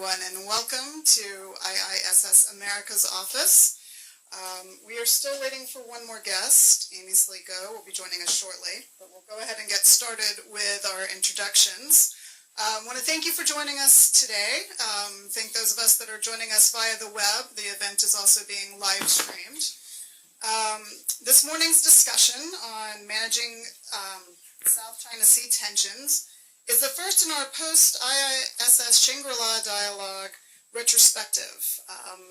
everyone, and welcome to IISS America's office. We are still waiting for one more guest. Amy Slico will be joining us shortly, but we'll go ahead and get started with our introductions. I want to thank you for joining us today. Thank those of us that are joining us via the web. The event is also being live streamed. This morning's discussion on managing South China Sea tensions is the first in our post-IISS Shangri dialogue retrospective.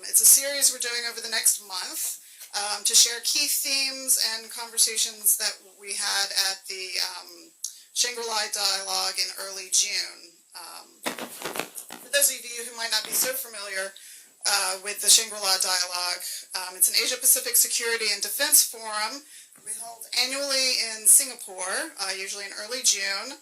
It's a series we're doing over the next month to share key themes and conversations that we had at the Shangri dialogue in early June. For those of you who might not be so familiar with the Shangri dialogue, it's an Asia-Pacific Security and Defense Forum we hold annually in Singapore, usually in early June.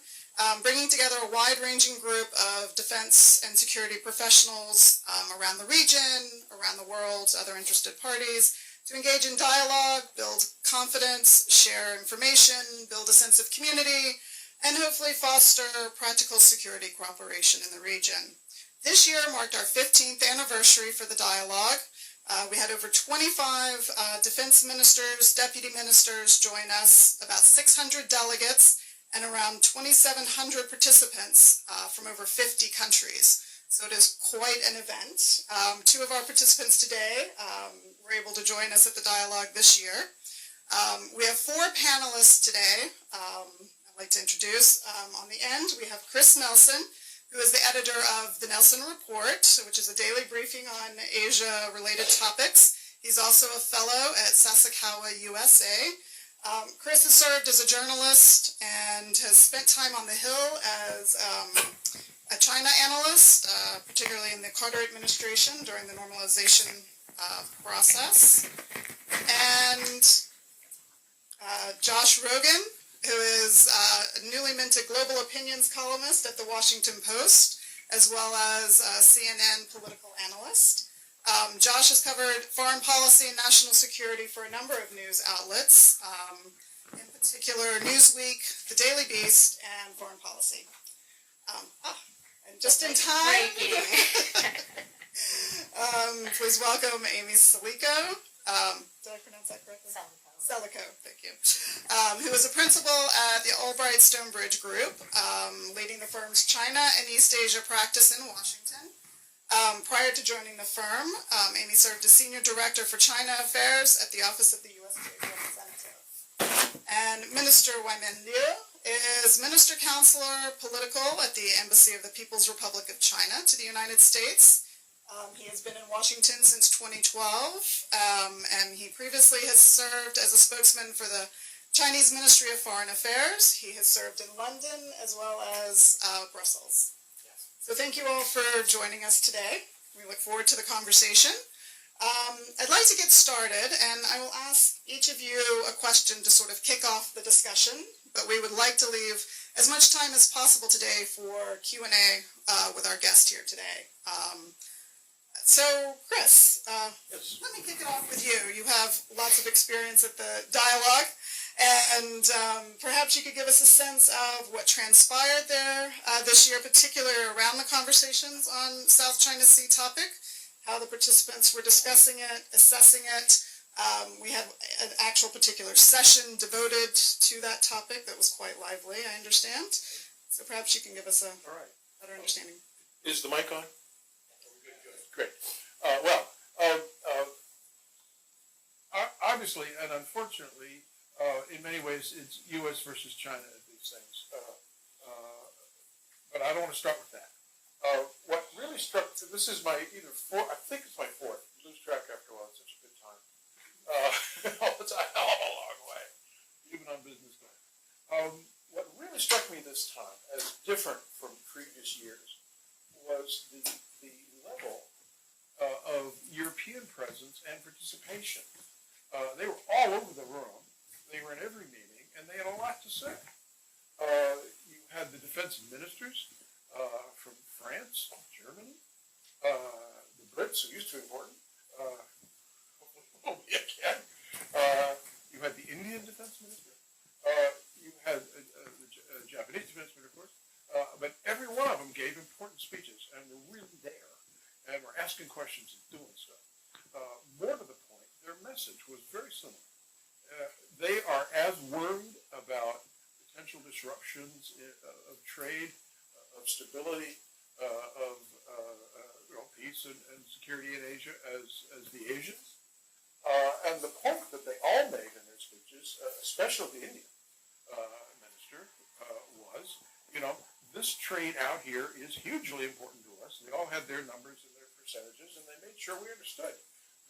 Bringing together a wide-ranging group of defense and security professionals around the region, around the world, other interested parties, to engage in dialogue, build confidence, share information, build a sense of community, and hopefully foster practical security cooperation in the region. This year marked our 15th anniversary for the dialogue. We had over 25 defense ministers, deputy ministers join us, about 600 delegates, and around 2,700 participants from over 50 countries. So it is quite an event. Two of our participants today were able to join us at the dialogue this year. We have four panelists today I'd like to introduce. On the end, we have Chris Nelson, who is the editor of the Nelson Report, which is a daily briefing on Asia-related topics. He's also a fellow at Sasakawa, USA. Chris has served as a journalist and has spent time on the Hill as a China analyst, particularly in the Carter administration during the normalization process. And Josh Rogan, who is a newly minted global opinions columnist at the Washington Post, as well as a CNN political analyst. Josh has covered foreign policy and national security for a number of news outlets, in particular Newsweek, The Daily Beast, and Foreign Policy. And just in time, please welcome Amy Slico. Did I pronounce that correctly? Selico, thank you. Who is a principal at the Albright Stonebridge Group, leading the firm's China and East Asia practice in Washington. Prior to joining the firm, Amy served as Senior Director for China Affairs at the Office of the U.S. Trade Representative. And Minister Weimin Liu is Minister Counselor Political at the Embassy of the People's Republic of China to the United States. He has been in Washington since 2012, and he previously has served as a spokesman for the Chinese Ministry of Foreign Affairs. He has served in London as well as Brussels. So thank you all for joining us today. We look forward to the conversation. I'd like to get started, and I will ask each of you a question to sort of kick off the discussion, but we would like to leave as much time as possible today for Q&A with our guest here today. So, Chris, yes. Let me kick it off with you. You have lots of experience at the dialogue, and perhaps you could give us a sense of what transpired there this year, particularly around the conversations on South China Sea topic, how the participants were discussing it, assessing it. We had an actual particular session devoted to that topic that was quite lively, I understand. So perhaps you can give us a better understanding. Is the mic on? Great. Obviously, and unfortunately, in many ways, it's U.S. versus China at these things. But I don't want to start with that. What really struck, this is my I think it's my fourth. You lose track after a while. It's such a good time. It's a hell of a long way, even on business time. What really struck me this time as different from previous years was the level of European presence and participation. They were all over the room. They were in every meeting, and they had a lot to say. You had the defense ministers from France, Germany, the Brits, who used to be important. You had the Indian defense minister. You had the Japanese defense minister, of course. But every one of them gave important speeches, and were really there. and were asking questions and doing stuff. More to the point, their message was very similar. They are as worried about potential disruptions of trade, of stability, of peace and security in Asia as the Asians. And the point that they all made in their speeches, especially the Indian minister, was, this trade out here is hugely important to us. They all had their numbers and their percentages, and they made sure we understood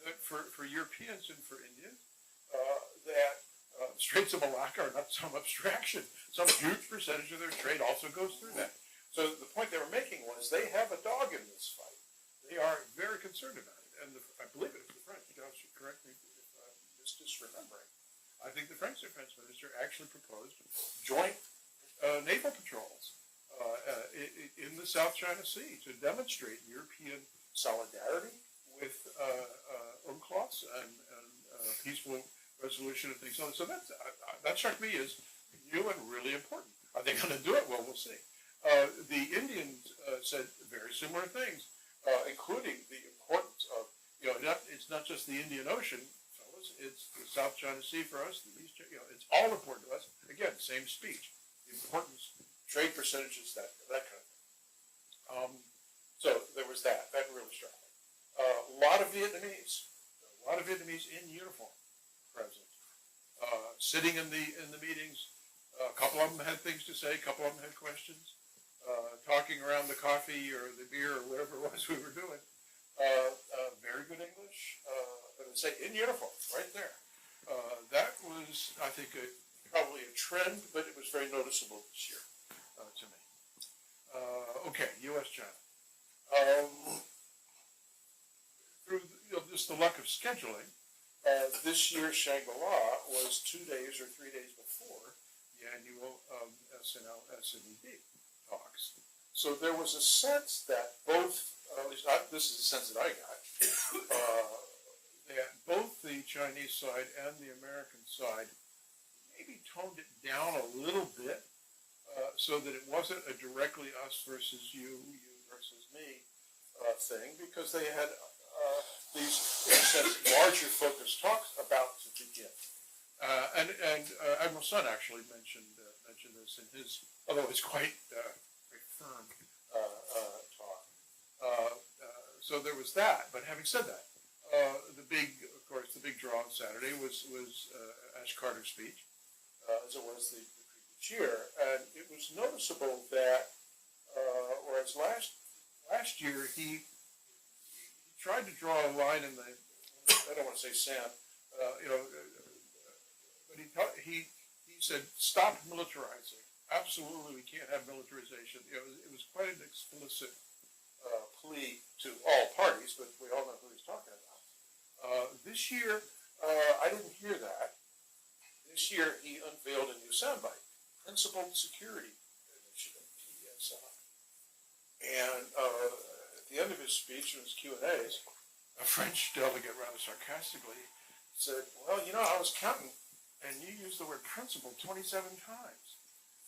that for Europeans and for Indians, that the Straits of Malacca are not some abstraction. Some huge percentage of their trade also goes through that. So the point they were making was they have a dog in this fight. They are very concerned about it. And I believe it was the French. Josh, should correct me if I'm misremembering. I think the French defense minister actually proposed joint naval patrols in the South China Sea to demonstrate European solidarity with UNCLOS and peaceful resolution of things. So that struck me as new and really important. Are they going to do it? Well, we'll see. The Indians said very similar things, including the importance of, it's not just the Indian Ocean, fellas, it's the South China Sea for us, the East, it's all important to us. Again, same speech. The importance, trade percentages, that kind of thing. So there was that. That really struck me. A lot of Vietnamese in uniform present, sitting in the meetings. A couple of them had things to say. A couple of them had questions. Talking around the coffee or the beer or whatever it was we were doing. Very good English, but I'd say in uniform, right there. That was, I think, probably a trend, but it was very noticeable this year to me. Okay, U.S.-China. Through just the luck of scheduling, this year's Shangri-La was 2 days or 3 days before the annual SNL-SNED talks. So there was a sense that both, at least this is the sense that I got, that both the Chinese side and the American side maybe toned it down a little bit so that it wasn't a directly us versus you versus me thing, because they had these, in a sense, larger focused talks about to begin. And Admiral Sun actually mentioned this in his, although it's quite firm talk. So there was that. But having said that, the big draw on Saturday was Ash Carter's speech, as it was the previous year, and it was noticeable that whereas last year he tried to draw a line in the, I don't want to say sand, but he said stop militarizing. Absolutely, we can't have militarization. It was quite an explicit plea to all parties, but we all know who he's talking about. This year, I didn't hear that. This year, he unveiled a new soundbite, Principled Security Initiative, PSI. And at the end of his speech and his Q&As, a French delegate rather sarcastically said, well, I was counting, and you used the word principle 27 times.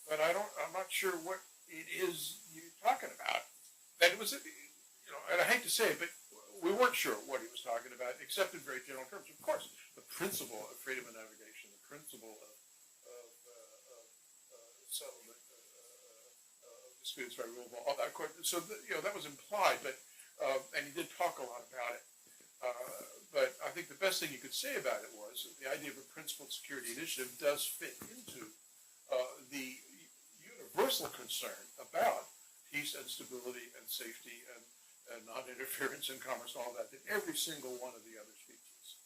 But I'm not sure what it is you're talking about. And it was, and I hate to say it, but we weren't sure what he was talking about, except in very general terms. Of course, the principle of freedom of navigation, the principle of settlement of disputes by rule of law, all that. So that was implied, but and he did talk a lot about it. But I think the best thing you could say about it was the idea of a principled security initiative does fit into the universal concern about peace and stability and safety and non-interference in commerce and all that every single one of the other speeches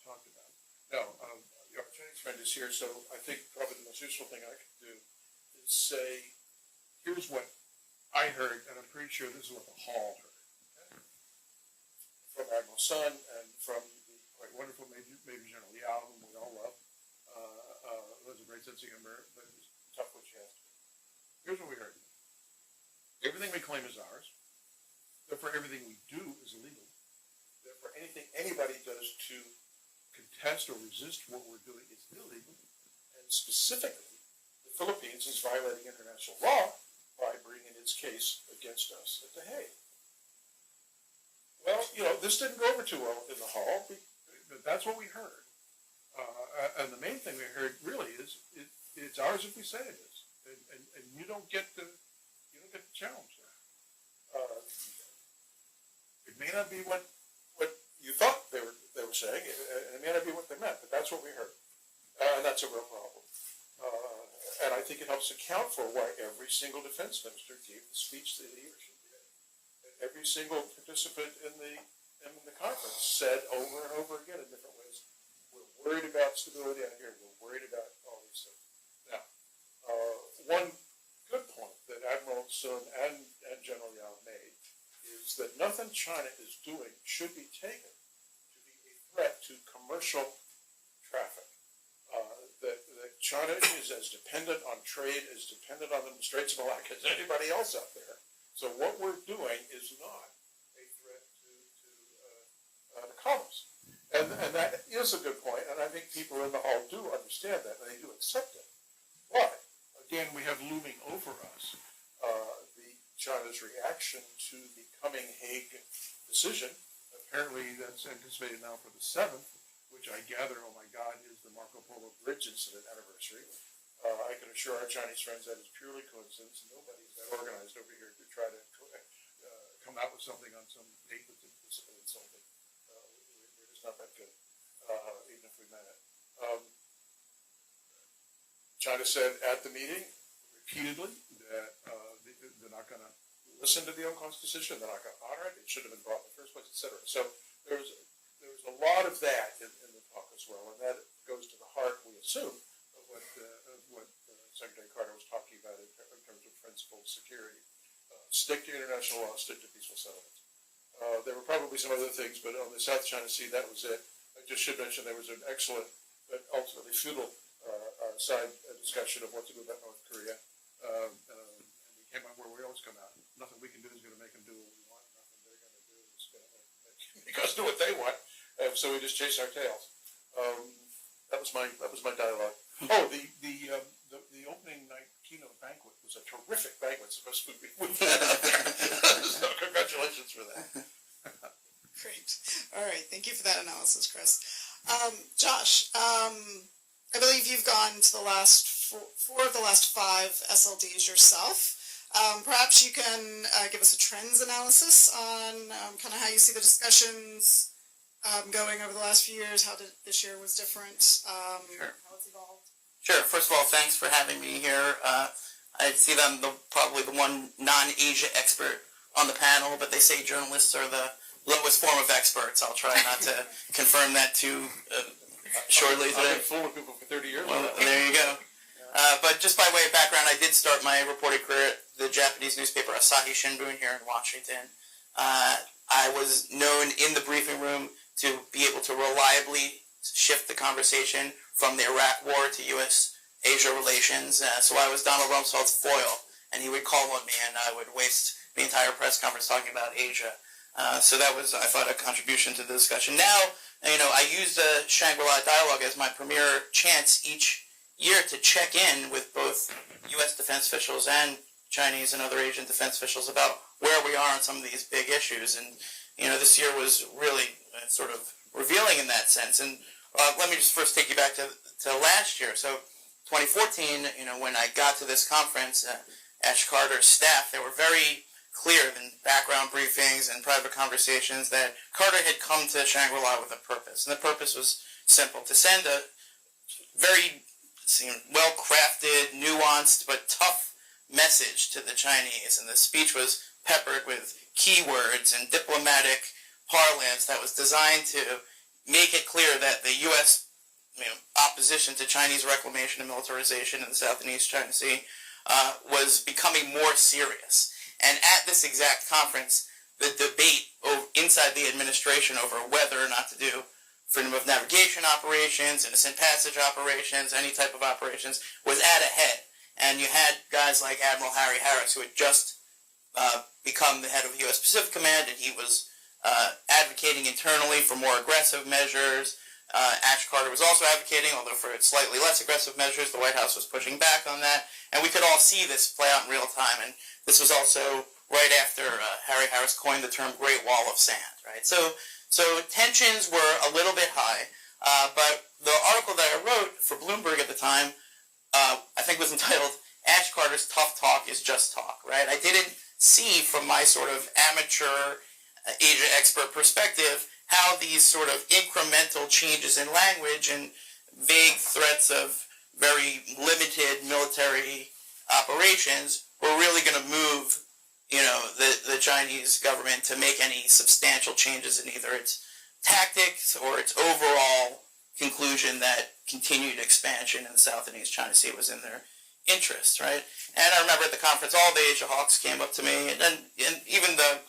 talked about. Now, our Chinese friend is here, so I think probably the most useful thing I could do is say, here's what I heard, and I'm pretty sure this is what the hall heard. Okay? From Admiral Sun and from the quite wonderful Major General Yao, whom we all love, who has a great sense of humor, but it's tough what she has to do. Here's what we heard. Everything we claim is ours. Therefore, everything we do is illegal. Therefore, anything anybody does to contest or resist what we're doing is illegal. And specifically, the Philippines is violating international law by bringing its case against us at The Hague. Well, this didn't go over too well in the hall, but that's what we heard. And the main thing we heard really is it's ours if we say it is, and you don't get to challenge that. It may not be what you thought they were saying, and it may not be what they meant, but that's what we heard, and that's a real problem. And I think it helps account for why every single defense minister gave the speech that he or she did. Every single participant in the conference said over and over again in different ways, we're worried about stability out here, we're worried about all these things. Now, one good point that Admiral Sun and General Yao made is that nothing China is doing should be taken to be a threat to commercial traffic. That China is as dependent on trade, as dependent on the Straits of Malacca as anybody else out there. So what we're doing is not a threat to commerce. And that is a good point, and I think people in the hall do understand that, and they do accept it. But, again, we have looming over us China's reaction to the coming Hague decision. Apparently that's anticipated now for the 7th, which I gather, oh my God, is the Marco Polo Bridge incident anniversary. I can assure our Chinese friends that is purely coincidence. Nobody's that organized over here to try to come out with something on some date that's implicitly insulting. We're just not that good, even if we meant it. China said at the meeting repeatedly that they're not going to listen to the UNCLOS decision, they're not going to honor it, it should have been brought in the first place, etc. So there's a lot of that in the talk as well, and that goes to the heart, we assume, of what Secretary Carter was talking about in terms of principled security. Stick to international law, stick to peaceful settlements. There were probably some other things, but on the South China Sea, that was it. I just should mention there was an excellent, but ultimately futile side discussion of what to do about North Korea. And we came out where we always come out. Nothing we can do is going to make them do what we want. Nothing they're going to do is going to make us do what they want. So we just chase our tails. That was my dialogue. Oh, the opening night keynote banquet was a terrific banquet. It's supposed to be so congratulations for that. Great. All right. Thank you for that analysis, Chris. Josh, I believe you've gone to the last four of the last 5 SLDs yourself. Perhaps you can give us a trends analysis on kind of how you see the discussions going over the last few years, how this year was different, Sure. how it's evolved. Sure. First of all, thanks for having me here. I see that I'm probably the one non-Asia expert on the panel, but they say journalists are the lowest form of experts. I'll try not to confirm that too shortly today. I've been fooling people for 30 years. Well, there you go. But just by way of background, I did start my reporting career at the Japanese newspaper Asahi Shimbun here in Washington. I was known in the briefing room to be able to reliably shift the conversation from the Iraq War to U.S.-Asia relations. So I was Donald Rumsfeld's foil, and he would call on me, and I would waste the entire press conference talking about Asia. So that was, I thought, a contribution to the discussion. Now, I use the Shangri-La dialogue as my premier chance each year to check in with both U.S. defense officials and Chinese and other Asian defense officials about where we are on some of these big issues. And, this year was really sort of revealing in that sense. And let me just first take you back to last year. So 2014, when I got to this conference, Ash Carter's staff, they were very clear in background briefings and private conversations that Carter had come to Shangri-La with a purpose. And the purpose was simple, to send a very well-crafted, nuanced, but tough message to the Chinese. And the speech was peppered with keywords and diplomatic parlance that was designed to make it clear that the U.S. Opposition to Chinese reclamation and militarization in the South and East China Sea was becoming more serious. And at this exact conference, the debate inside the administration over whether or not to do freedom of navigation operations, innocent passage operations, any type of operations, was at a head. And you had guys like Admiral Harry Harris, who had just become the head of the U.S. Pacific Command, and he was advocating internally for more aggressive measures. Ash Carter was also advocating, although for slightly less aggressive measures. The White House was pushing back on that. And we could all see this play out in real time. And this was also right after Harry Harris coined the term Great Wall of Sand, right? So tensions were a little bit high, but the article that I wrote for Bloomberg at the time, I think was entitled Ash Carter's Tough Talk is Just Talk, right? I didn't see from my sort of amateur Asia expert perspective how these sort of incremental changes in language and vague threats of very limited military operations were really going to move, the Chinese government to make any substantial changes in either its tactics or its overall conclusion that continued expansion in the South and East China Sea was in their interest, right? And I remember at the conference, all the Asia hawks came up to me, and even the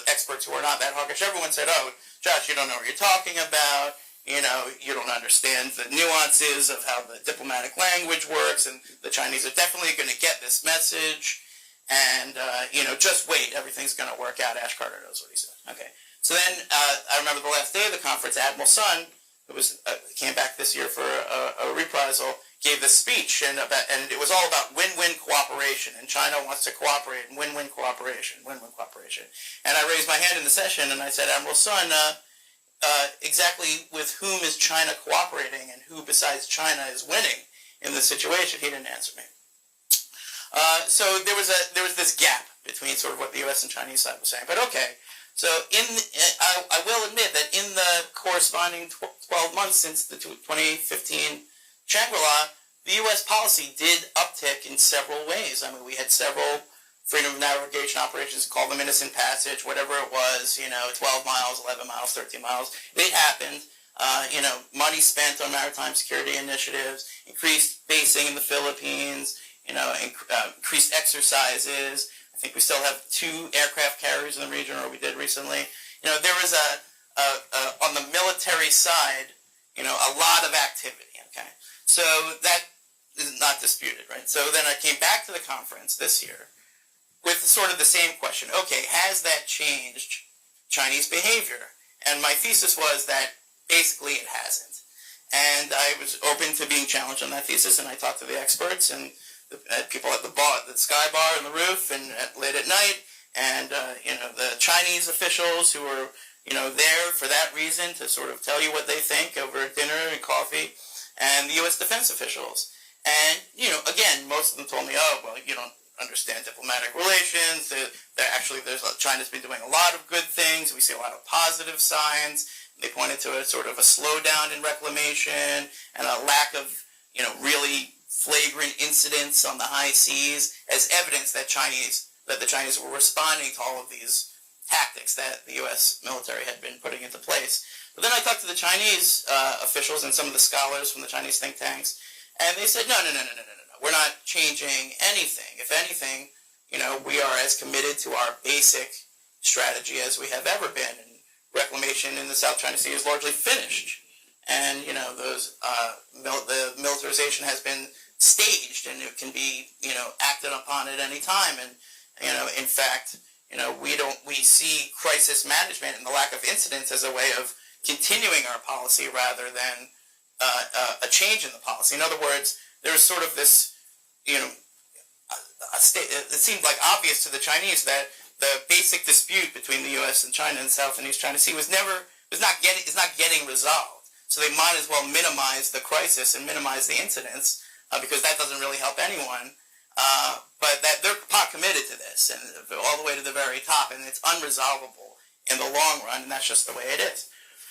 experts who are not that hawkish, everyone said, "Oh, Josh, you don't know what you're talking about. You don't understand the nuances of how the diplomatic language works, and the Chinese are definitely going to get this message. And just wait, everything's going to work out." Ash Carter knows what he said. Okay. So then I remember the last day of the conference, Admiral Sun, who came back this year for a reprisal, gave this speech, and it was all about win-win cooperation, and China wants to cooperate, and win-win cooperation. And I raised my hand in the session, and I said, "Admiral Sun, exactly with whom is China cooperating, and who besides China is winning in this situation?" He didn't answer me. So there was this gap between sort of what the U.S. and Chinese side was saying. But okay, so I will admit that in the corresponding 12 months since the 2015 Shangri-La, the U.S. policy did uptick in several ways. I mean, we had several freedom of navigation operations, call them innocent passage, whatever it was, 12 miles, 11 miles, 13 miles. They happened. Money spent on maritime security initiatives, increased basing in the Philippines, increased exercises. I think we still have 2 aircraft carriers in the region, or we did recently. There was on the military side, a lot of activity. Okay, so that is not disputed, right? So then I came back to the conference this year with sort of the same question. Okay, has that changed Chinese behavior? And my thesis was that basically it hasn't. And I was open to being challenged on that thesis, and I talked to the experts and the people at the bar, the sky bar on the roof, and late at night, and the Chinese officials who were there for that reason to sort of tell you what they think over dinner and coffee, and the U.S. defense officials. And again, most of them told me, "Oh, well, you don't understand diplomatic relations. China's been doing a lot of good things. We see a lot of positive signs." They pointed to a sort of a slowdown in reclamation and a lack of, really flagrant incidents on the high seas as evidence that the Chinese were responding to all of these tactics that the U.S. military had been putting into place. But then I talked to the Chinese officials and some of the scholars from the Chinese think tanks, and they said, no. We're not changing anything. If anything, we are as committed to our basic strategy as we have ever been. And reclamation in the South China Sea is largely finished. And, the militarization has been staged, and it can be, acted upon at any time. And, in fact, we see crisis management and the lack of incidents as a way of continuing our policy rather than a change in the policy. In other words, there's sort of this, it seemed like obvious to the Chinese that the basic dispute between the U.S. and China in the South and East China Sea is not getting resolved. So they might as well minimize the crisis and minimize the incidents because that doesn't really help anyone. But that they're pot committed to this and all the way to the very top, and it's unresolvable in the long run, and that's just the way it is.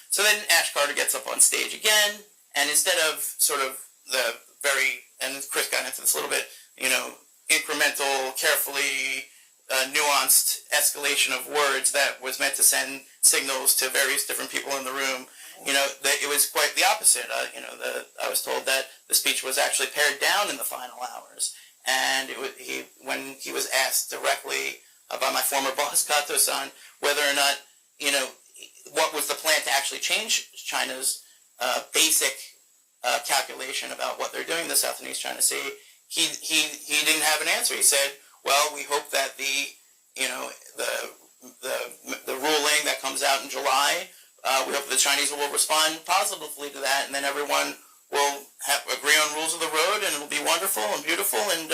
So then Ash Carter gets up on stage again, and instead of sort of and Chris got into this a little bit, incremental, carefully nuanced escalation of words that was meant to send signals to various different people in the room, it was quite the opposite. I was told that the speech was actually pared down in the final hours, and when he was asked directly by my former boss Kato-san whether or not what was the plan to actually change China's basic calculation about what they're doing in the South and East China Sea, he didn't have an answer. He said, "Well, we hope that the ruling that comes out in July, we hope the Chinese will respond positively to that, and then everyone will agree on rules of the road, and it'll be wonderful and beautiful." And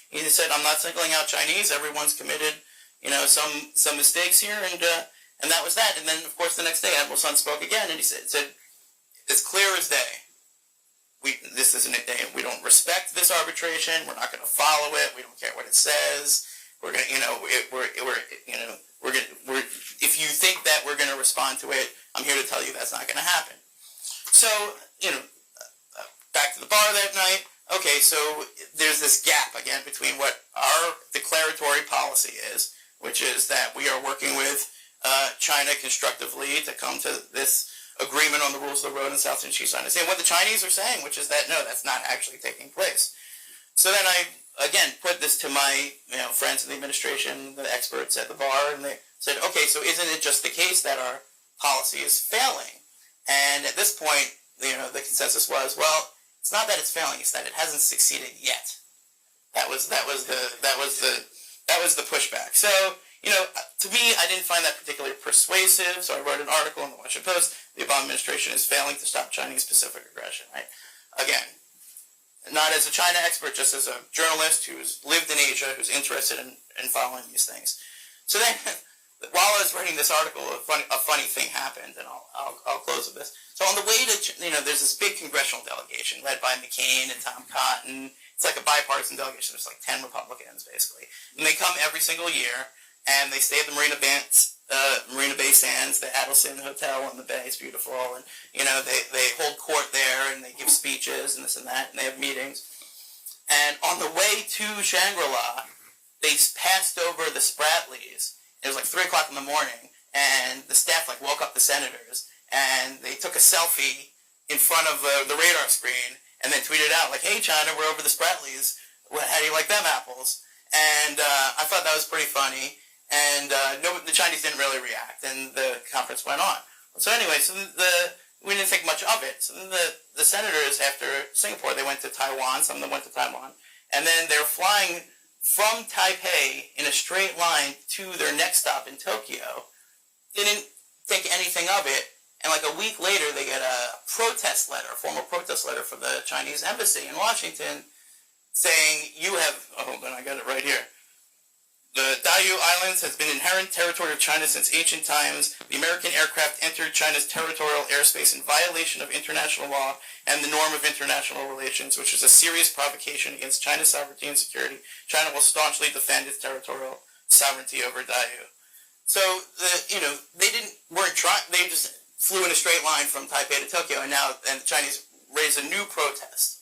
he said, "I'm not singling out Chinese. Everyone's committed, some mistakes here, and that was that. And then, of course, the next day, Admiral Sun spoke again, and he said as clear as day, this isn't a day. We don't respect this arbitration. We're not going to follow it. We don't care what it says. We're going to, if you think that we're going to respond to it, I'm here to tell you that's not going to happen. So, back to the bar that night. Okay, so there's this gap again between what our declaratory policy is, which is that we are working with China constructively to come to this agreement on the rules of the road in South and East China Sea, and what the Chinese are saying, which is that no, that's not actually taking place. So then I again put this to my friends in the administration, the experts at the bar, and they said, okay, so isn't it just the case that our policy is failing? And at this point, the consensus was, well, it's not that it's failing; it's that it hasn't succeeded yet. That was the pushback. So, to me, I didn't find that particularly persuasive, so I wrote an article in the Washington Post. The Obama administration is failing to stop Chinese Pacific aggression, right? Again, not as a China expert, just as a journalist who's lived in Asia, who's interested in following these things. So then, while I was writing this article, a funny thing happened, and I'll close with this. So on the way to, there's this big congressional delegation led by McCain and Tom Cotton. It's like a bipartisan delegation. There's like 10 Republicans, basically. And they come every single year, and they stay at the Marina Bay Sands, the Adelson Hotel in the Bay. It's beautiful. And, they hold court there, and they give speeches and this and that, and they have meetings. And on the way to Shangri-La, they passed over the Spratlys. It was like 3 o'clock in the morning, and the staff woke up the senators, and they took a selfie in front of the radar screen, and then tweeted out hey, China, we're over the Spratlys. How do you like them apples? And I thought that was pretty funny. And the Chinese didn't really react, and the conference went on. So anyway, we didn't think much of it. So then the senators, after Singapore, they went to Taiwan. Some of them went to Taiwan, and then they're flying from Taipei in a straight line to their next stop in Tokyo. Didn't think anything of it, and a week later they get a protest letter, a formal protest letter from the Chinese embassy in Washington saying, hold on, I got it right here. The Diaoyu Islands has been inherent territory of China since ancient times. The American aircraft entered China's territorial airspace in violation of international law and the norm of international relations, which is a serious provocation against China's sovereignty and security. China will staunchly defend its territorial sovereignty over Diaoyu. So they weren't trying. They just flew in a straight line from Taipei to Tokyo, and the Chinese raised a new protest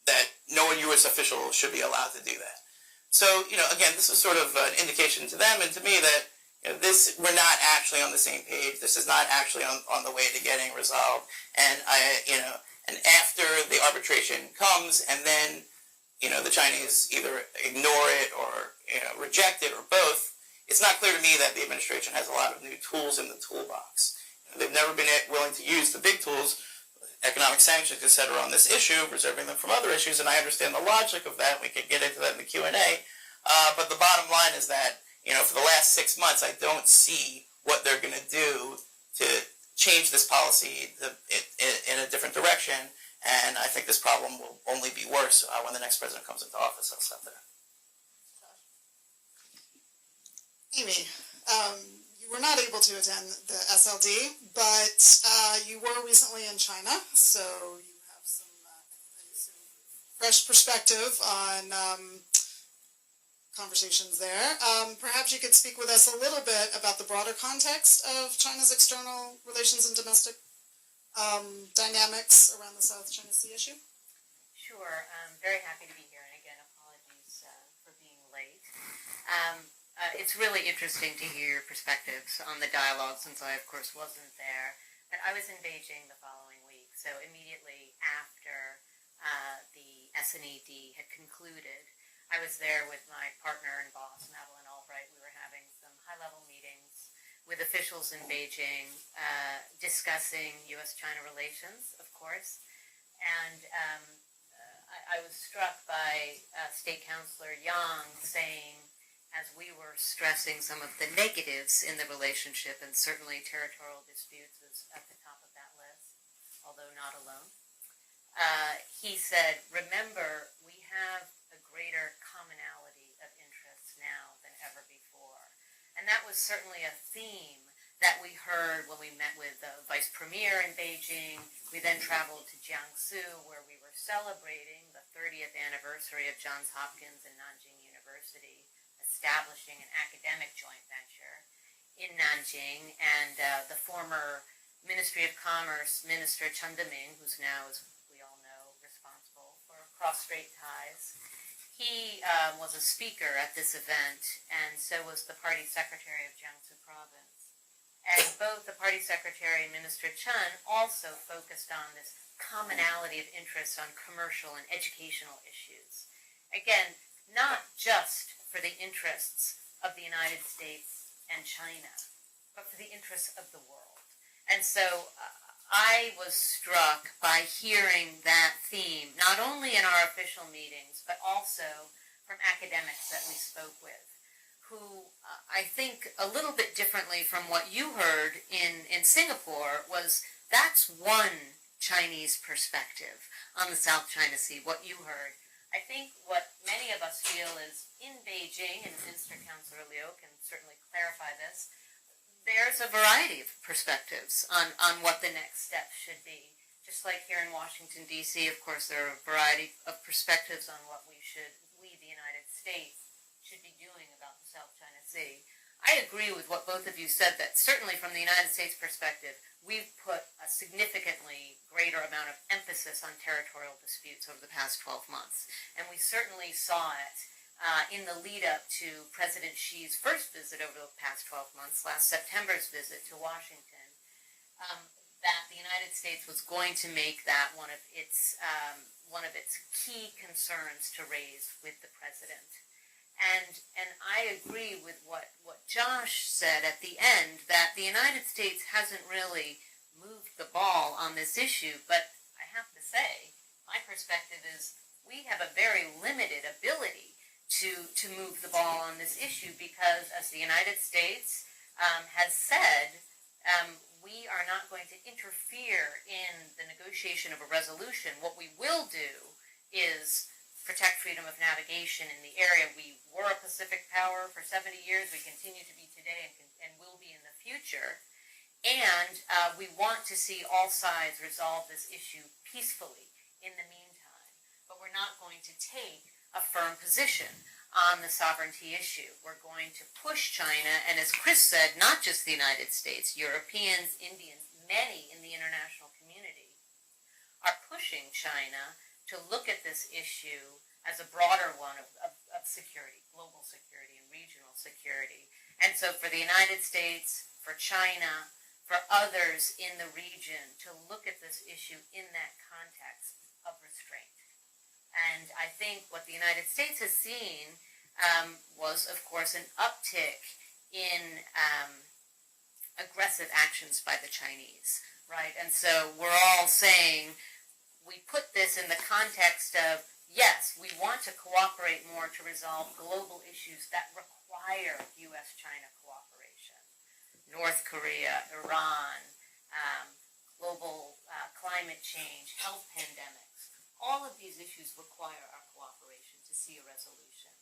that no U.S. official should be allowed to do that. So, again, this is sort of an indication to them and to me that we're not actually on the same page. This is not actually on the way to getting resolved. And and after the arbitration comes, and then the Chinese either ignore it or reject it or both, it's not clear to me that the administration has a lot of new tools in the toolbox. They've never been willing to use the big tools, economic sanctions, etc., on this issue, reserving them from other issues, and I understand the logic of that. We could get into that in the Q&A. But the bottom line is that, for the last 6 months, I don't see what they're going to do to change this policy in a different direction, and I think this problem will only be worse when the next president comes into office. I'll stop there. Amy, you were not able to attend the SLD, but you were recently in China, so you have some fresh perspective on conversations there. Perhaps you could speak with us a little bit about the broader context of China's external relations and domestic dynamics around the South China Sea issue. Sure. I'm very happy to be here, and again, apologies for being late. It's really interesting to hear your perspectives on the dialogue, since I, of course, wasn't there. But I was in Beijing the following week, so immediately after the SNED had concluded, I was there with my partner and boss, Madeline Albright. We were having some high-level meetings with officials in Beijing, discussing U.S.-China relations, of course. And I was struck by State Councilor Yang saying, as we were stressing some of the negatives in the relationship, and certainly territorial disputes was at the top of that list, although not alone, he said, remember, we have a greater commonality of interests now than ever before. was certainly a theme that we heard when we met with the Vice Premier in Beijing. We then traveled to Jiangsu, where we were celebrating the 30th anniversary of Johns Hopkins and Nanjing University establishing an academic joint venture in Nanjing, and the former Ministry of Commerce Minister Chen Deming, who's now, as we all know, responsible for cross-strait ties. He was a speaker at this event, and so was the party secretary of Jiangsu province. And both the party secretary and Minister Chen also focused on this commonality of interest on commercial and educational issues. Again, not just for the interests of the United States and China, but for the interests of the world. And so I was struck by hearing that theme, not only in our official meetings, but also from academics that we spoke with, who I think a little bit differently from what you heard in Singapore was that's one Chinese perspective on the South China Sea, what you heard. I think what many of us feel is in Beijing, and Minister Councillor Liu can certainly clarify this, there's a variety of perspectives on what the next step should be. Just like here in Washington, D.C., of course, there are a variety of perspectives on what we, the United States, should be doing about the South China Sea. I agree with what both of you said, that certainly from the United States perspective, we've put a significantly greater amount of emphasis on territorial disputes over the past 12 months. And we certainly saw it in the lead up to President Xi's first visit over the past 12 months, last September's visit to Washington, that the United States was going to make that one of its key concerns to raise with the president. And I agree with what Josh said at the end, that the United States hasn't really moved the ball on this issue, but I have to say, my perspective is we have a very limited ability to move the ball on this issue because, as the United States has said, we are not going to interfere in the negotiation of a resolution. What we will do is protect freedom of navigation in the area. We were a Pacific power for 70 years. We continue to be today and will be in the future. And we want to see all sides resolve this issue peacefully in the meantime. But we're not going to take a firm position on the sovereignty issue. We're going to push China, and as Chris said, not just the United States, Europeans, Indians, many in the international community are pushing China to look at this issue as a broader one of security, global security and regional security. And so for the United States, for China, for others in the region to look at this issue in that context of restraint. And I think what the United States has seen was, of course, an uptick in aggressive actions by the Chinese, right? And so we're all saying, we put this in the context of, yes, we want to cooperate more to resolve global issues that require U.S.-China cooperation. North Korea, Iran, global climate change, health pandemics. All of these issues require our cooperation to see a resolution.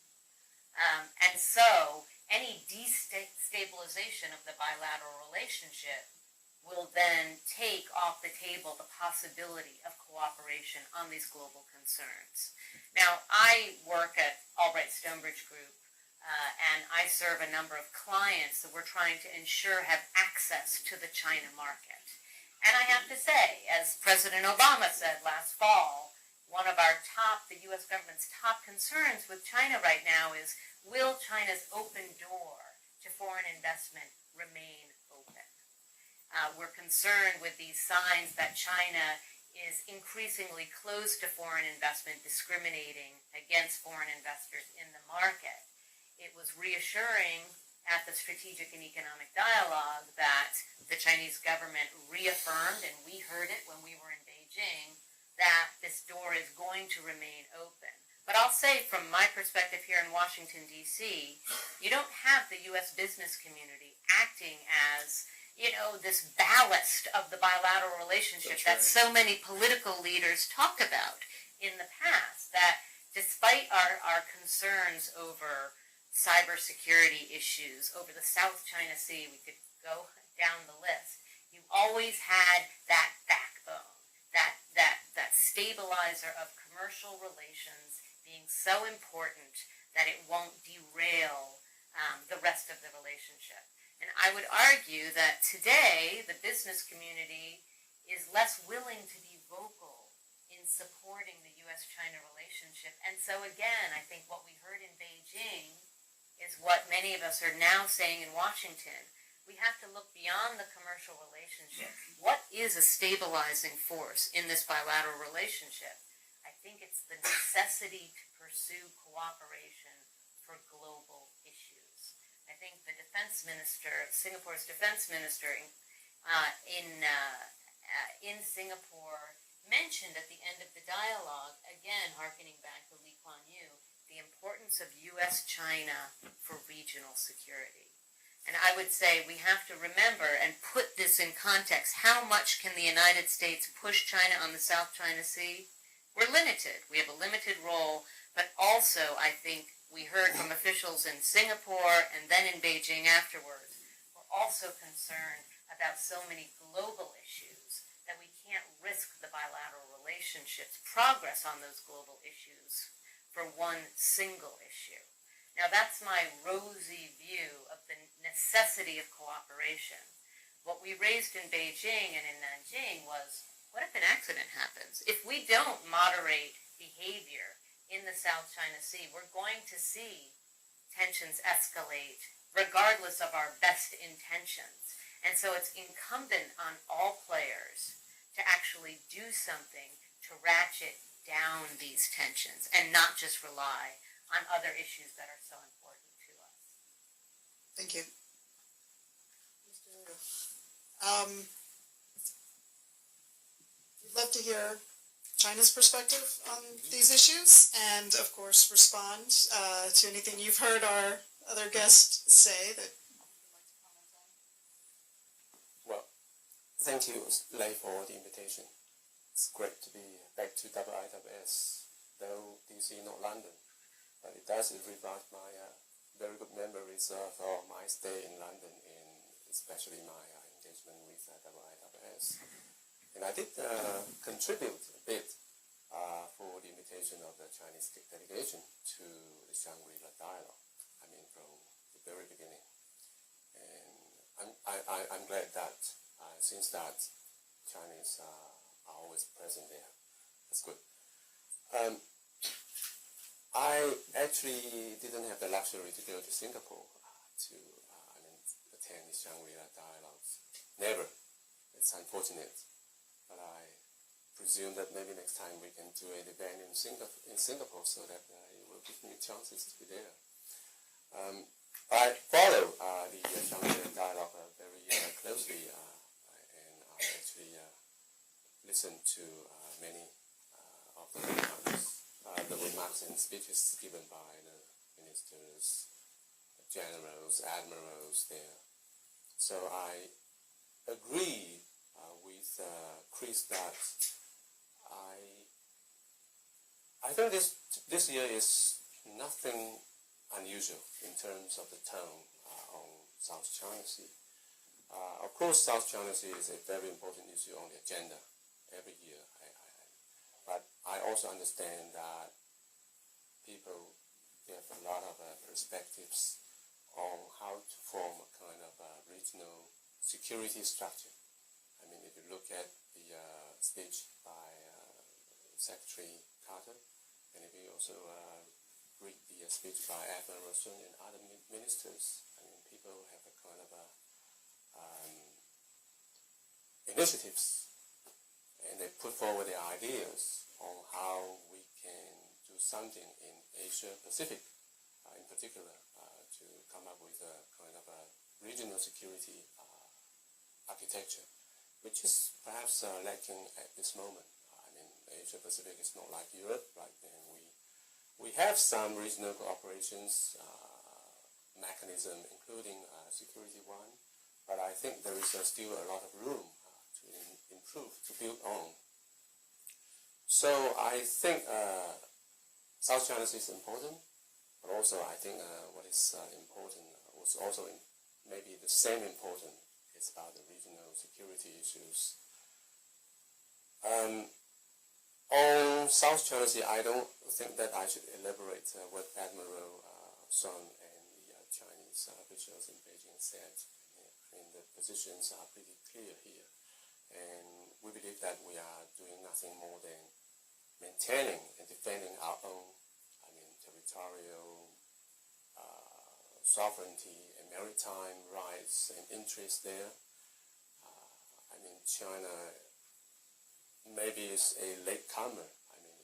And so any destabilization of the bilateral relationship will then take off the table the possibility of cooperation on these global concerns. Now, I work at Albright Stonebridge Group, and I serve a number of clients that we're trying to ensure have access to the China market. And I have to say, as President Obama said last fall, one of the U.S. government's top concerns with China right now is, will China's open door to foreign investment remain open? We're concerned with these signs that China is increasingly closed to foreign investment, discriminating against foreign investors in the market. It was reassuring at the Strategic and Economic Dialogue that the Chinese government reaffirmed, and we heard it when we were in Beijing, that this door is going to remain open. But I'll say, from my perspective here in Washington, D.C., you don't have the U.S. business community acting as, this ballast of the bilateral relationship that so many political leaders talk about in the past, that despite our concerns over cybersecurity issues over the South China Sea. We could go down the list. You always had that backbone, that stabilizer of commercial relations being so important that it won't derail the rest of the relationship. And I would argue that today the business community is less willing to be vocal in supporting the U.S.-China relationship. And so again, I think what we heard in Beijing is what many of us are now saying in Washington. We have to look beyond the commercial relationship. What is a stabilizing force in this bilateral relationship? I think it's the necessity to pursue cooperation for global issues. I think the defense minister, Singapore's defense minister, in Singapore mentioned at the end of the dialogue, again hearkening back to Lee Kuan Yew, the importance of U.S.-China for regional security. And I would say we have to remember and put this in context. How much can the United States push China on the South China Sea? We're limited. We have a limited role, but also I think we heard from officials in Singapore and then in Beijing afterwards, we're also concerned about so many global issues that we can't risk the bilateral relationships, progress on those global issues for one single issue. Now that's my rosy view of the necessity of cooperation. What we raised in Beijing and in Nanjing was, what if an accident happens? If we don't moderate behavior in the South China Sea, we're going to see tensions escalate regardless of our best intentions. And so it's incumbent on all players to actually do something to ratchet down these tensions and not just rely on other issues that are so important to us. Thank you. We'd love to hear China's perspective on these issues and, of course, respond to anything you've heard our other guests say that you'd like to comment on. Well, thank you, Lei, for the invitation. It's great to be back to IISS, though DC, not London. But it does revive my very good memories of my stay in London, and especially my engagement with IISS. And I did contribute a bit for the invitation of the Chinese delegation to the Shangri dialogue. I mean, from the very beginning. And I'm glad that since that Chinese are always present there. That's good. I actually didn't have the luxury to go to Singapore to attend the Shangri-La dialogues. Never. It's unfortunate. But I presume that maybe next time we can do an event in Singapore so that it will give me chances to be there. I follow the Shangri-La dialogue very closely, and I actually listen to many of the remarks and speeches given by the ministers, generals, admirals there. So I agree with Chris that I think this year is nothing unusual in terms of the tone on South China Sea. Of course, South China Sea is a very important issue on the agenda every year. But I also understand that people have a lot of perspectives on how to form a kind of regional security structure. I mean, if you look at the speech by Secretary Carter, and if you also read the speech by Admiral Sun and other ministers, I mean, people have a kind of initiatives, and they put forward their ideas on how we can do something in Asia Pacific, in particular, to come up with a kind of a regional security architecture, which is perhaps lacking at this moment. I mean, Asia Pacific is not like Europe, right? And we have some regional cooperations mechanism, including security one, but I think there is still a lot of room to improve, to build on. So I think South China Sea is important, But also, I think what is important was also maybe the same important is about the regional security issues. On South China Sea, I don't think that I should elaborate what Admiral Sun and the Chinese officials in Beijing said. I mean, the positions are pretty clear here. And we believe that we are doing nothing more than maintaining and defending our own, territorial sovereignty and maritime rights and interests there. China maybe is a latecomer.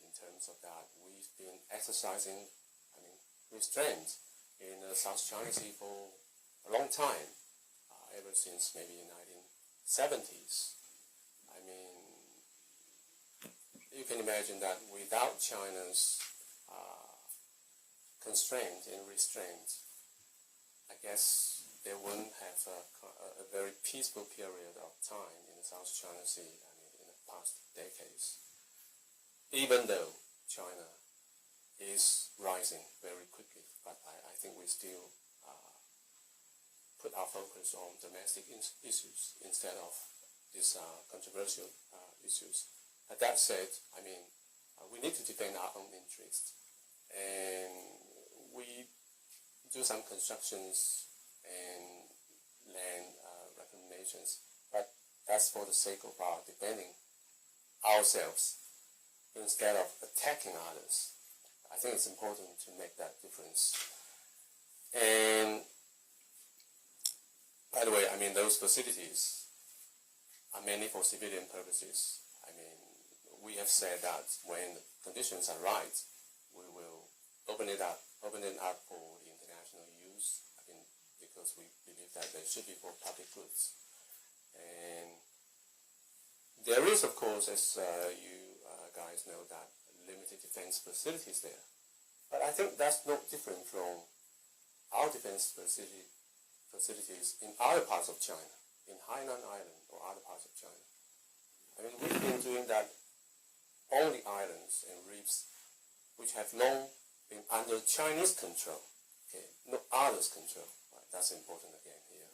In terms of that, we've been exercising, restraint in South China Sea for a long time, ever since maybe 1970s. You can imagine that without China's constraint and restraint, I guess there wouldn't have a very peaceful period of time in the South China Sea, in the past decades. Even though China is rising very quickly, but I think we still put our focus on domestic issues instead of these controversial issues. But that said, we need to defend our own interests, and we do some constructions and land reclamations, but that's for the sake of our defending ourselves instead of attacking others. I think it's important to make that difference. And by the way, those facilities are mainly for civilian purposes. We have said that when the conditions are right, we will open it up for the international use, because we believe that they should be for public goods. And there is, of course, as you guys know, that limited defense facilities there. But I think that's not different from our defense facilities in other parts of China, in Hainan Island or other parts of China. We've been doing that on the islands and reefs which have long been under Chinese control, not others' control. Right? That's important again here.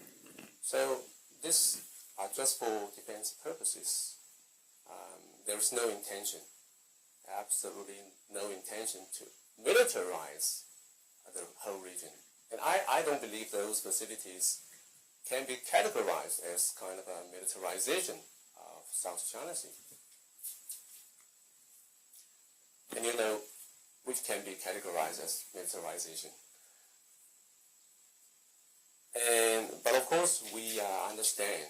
So these are just for defense purposes. There is no intention, absolutely no intention to militarize the whole region. And I don't believe those facilities can be categorized as kind of a militarization of South China Sea. And which can be categorized as militarization. But of course, we understand,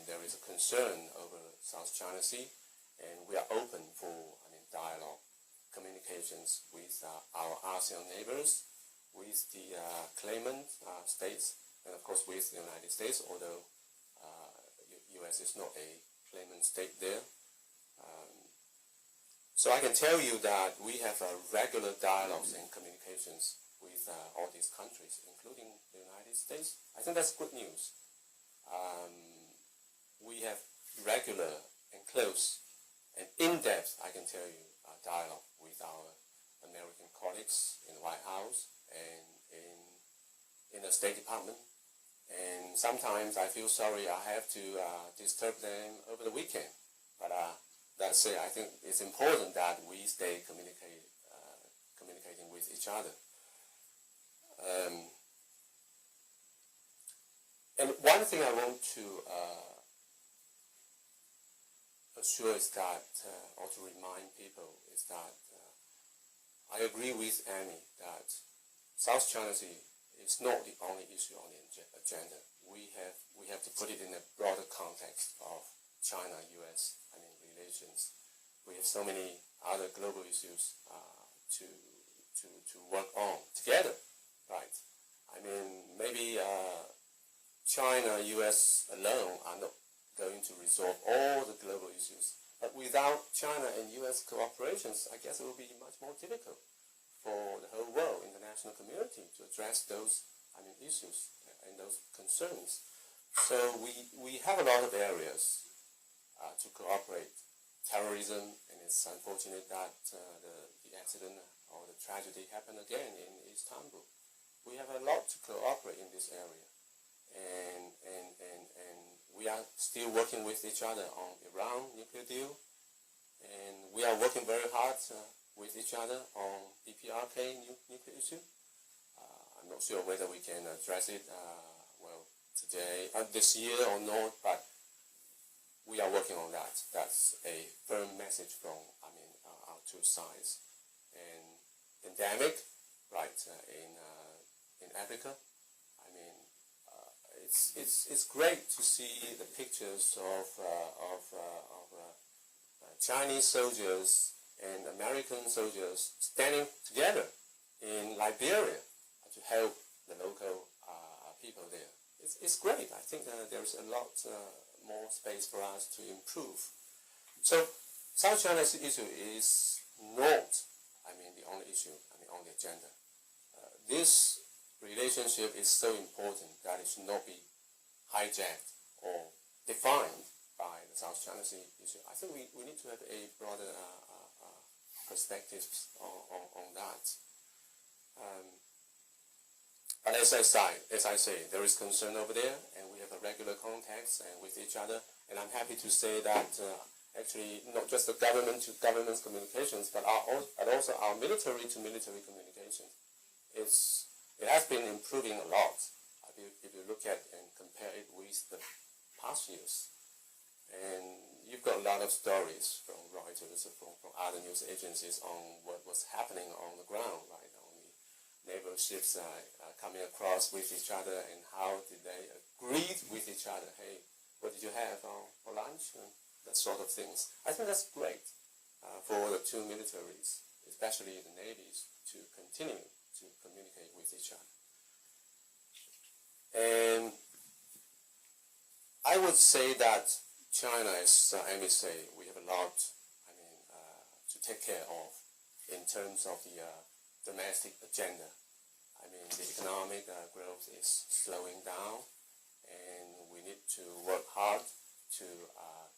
there is a concern over South China Sea, and we are open for dialogue, communications with our ASEAN neighbors, with the claimant states, and of course with the United States, although U.S. is not a claimant state there. So I can tell you that we have regular dialogues and communications with all these countries, including the United States. I think that's good news. We have regular and close and in-depth, I can tell you, dialogue with our American colleagues in the White House and in the State Department. And sometimes I feel sorry I have to disturb them over the weekend. But that said, I think it's important that we stay communicating with each other. And one thing I want to assure is that, or to remind people, is that I agree with Amy that South China Sea is not the only issue on the agenda. We have to put it in a broader context of China-US relations. We have so many other global issues to work on together, right? Maybe China, US alone are not going to resolve all the global issues. But without China and US cooperations, I guess it will be much more difficult for the whole world, international community, to address those issues and those concerns. So we have a lot of areas to cooperate. Terrorism, and it's unfortunate that the accident or the tragedy happened again in Istanbul. We have a lot to cooperate in this area, and we are still working with each other on Iran nuclear deal, and we are working very hard with each other on DPRK nuclear issue. I'm not sure whether we can address it today, this year or not, but we are working on that. That's a firm message from our two sides. And pandemic, right, in Africa. It's great to see the pictures of Chinese soldiers and American soldiers standing together in Liberia to help the local people there. It's great. I think there's a lot more space for us to improve. So South China's issue is not, the only issue on the agenda. This relationship is so important that it should not be hijacked or defined by the South China Sea issue. I think we need to have a broader perspective on that. But as I say, there is concern over there, and we have a regular contacts and with each other. And I'm happy to say that actually not just the government to government communications, but also our military to military communications. It has been improving a lot if you look at and compare it with the past years. And you've got a lot of stories from Reuters, from other news agencies on what was happening on the ground, right? Naval ships coming across with each other, and how did they agree with each other? Hey, what did you have for lunch? And that sort of things. I think that's great for the two militaries, especially the navies, to continue to communicate with each other. And I would say that China, as Amy say, we have a lot, to take care of in terms of the domestic agenda. The economic growth is slowing down, and we need to work hard to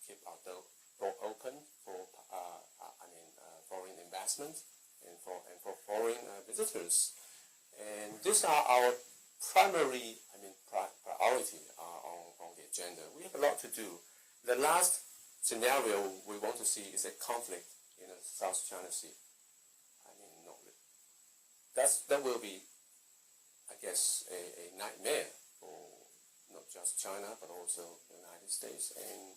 keep our door open for foreign investment and for foreign visitors. And these are our primary priority on the agenda. We have a lot to do. The last scenario we want to see is a conflict in the South China Sea. That will be, I guess, a nightmare for not just China, but also the United States and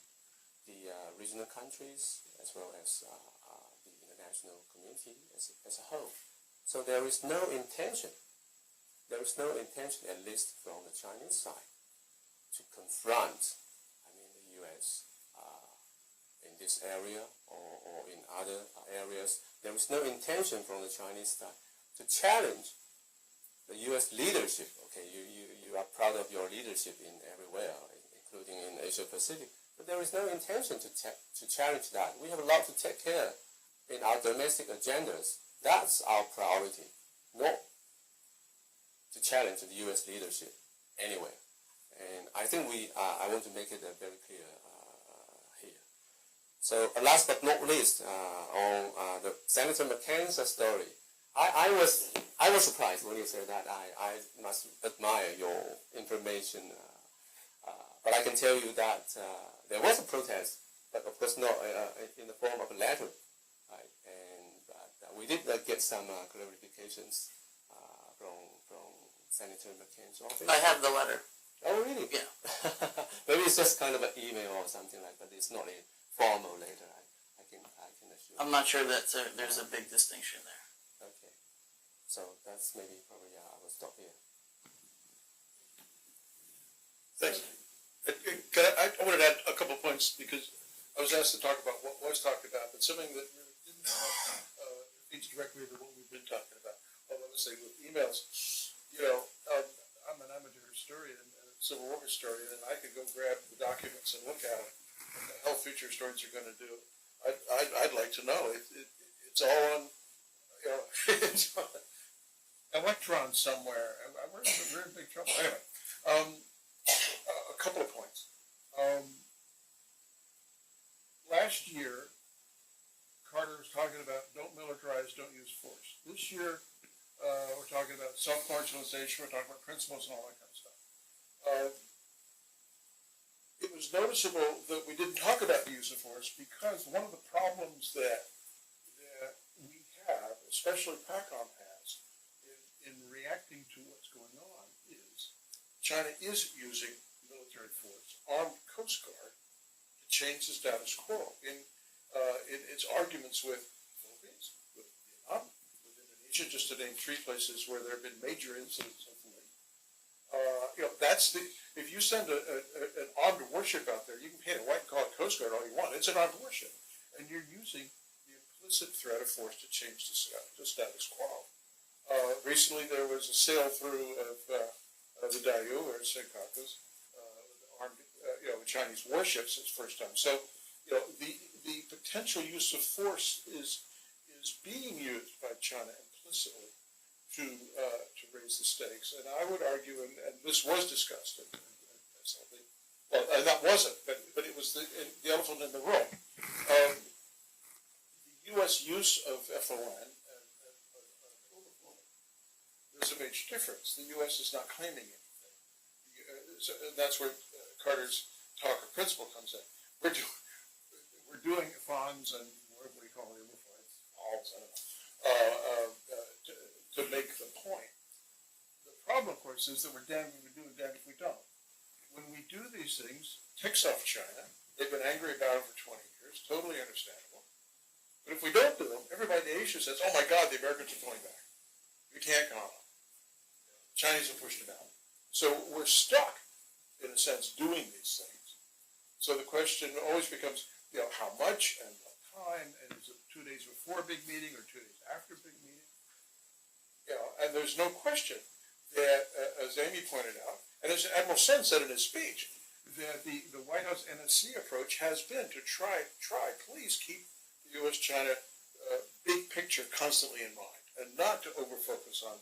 the regional countries, as well as the international community as a whole. So there is no intention, at least from the Chinese side, to confront, the U.S. In this area or in other areas. There is no intention from the Chinese side to challenge the U.S. leadership. Okay, you are proud of your leadership in everywhere, including in Asia Pacific. But there is no intention to challenge that. We have a lot to take care in our domestic agendas. That's our priority, not to challenge the U.S. leadership anywhere. And I think I want to make it very clear here. So last but not least, on the Senator McCain's story. I was surprised when you said that. I must admire your information, but I can tell you that there was a protest, but of course not in the form of a letter, right? And we did get some clarifications from Senator McCain's office. I have the letter. Oh, really? Yeah. Maybe it's just kind of an email or something like that. It's not a formal letter. I can assure. I'm not sure that there's a big distinction there. Okay. So that's probably I will stop here. Thanks. I wanted to add a couple of points because I was asked to talk about what was talked about, but something that really didn't feeds directly to what we've been talking about. Well, let me say with emails, I'm an amateur historian, a Civil War historian, and I could go grab the documents and look at them. What the hell future historians are going to do? I'd like to know. It's all on, it's on electrons somewhere. We're in big trouble. Anyway, a couple of points. Last year, Carter was talking about don't militarize, don't use force. This this year, we're talking about self-marginalization, we're talking about principles and all that kind of stuff. It was noticeable that we didn't talk about the use of force because one of the problems that we have, especially PACOM has, in reacting to what's going on is China is using military force, armed Coast Guard, to change the status quo in its arguments with the Philippines, with Vietnam, with Indonesia, just to name three places where there have been major incidents of late. That's if you send an armed warship out there, you can paint it white and call it Coast Guard all you want. It's an armed warship, and you're using the implicit threat of force to change the status quo. Recently, there was a sail through of the Diaoyu or Senkakus, armed, Chinese warships. It's the first time. So, the potential use of force is being used by China implicitly to raise the stakes. And I would argue, and this was discussed, and that wasn't, but it was the elephant in the room. The U.S. use of FON there's a major difference. The U.S. is not claiming anything. And that's where Carter's talk of principle comes in. We're doing FONs and what do you call it? Falls, I don't know, to make the point. The problem, of course, is that we're damned if we do and damned if we don't. When we do these things, ticks off China. They've been angry about it for 20 years, totally understandable. But if we don't do them, everybody in Asia says, oh my God, the Americans are pulling back. We can't count on them. Chinese have pushed them out. So we're stuck, in a sense, doing these things. So the question always becomes, how much and what time, and is it 2 days before a big meeting or 2 days after a big meeting? And there's no question that, as Amy pointed out, and as Admiral Sen said in his speech, that the White House NSC approach has been to try, please keep the U.S.-China big picture constantly in mind, and not to over-focus on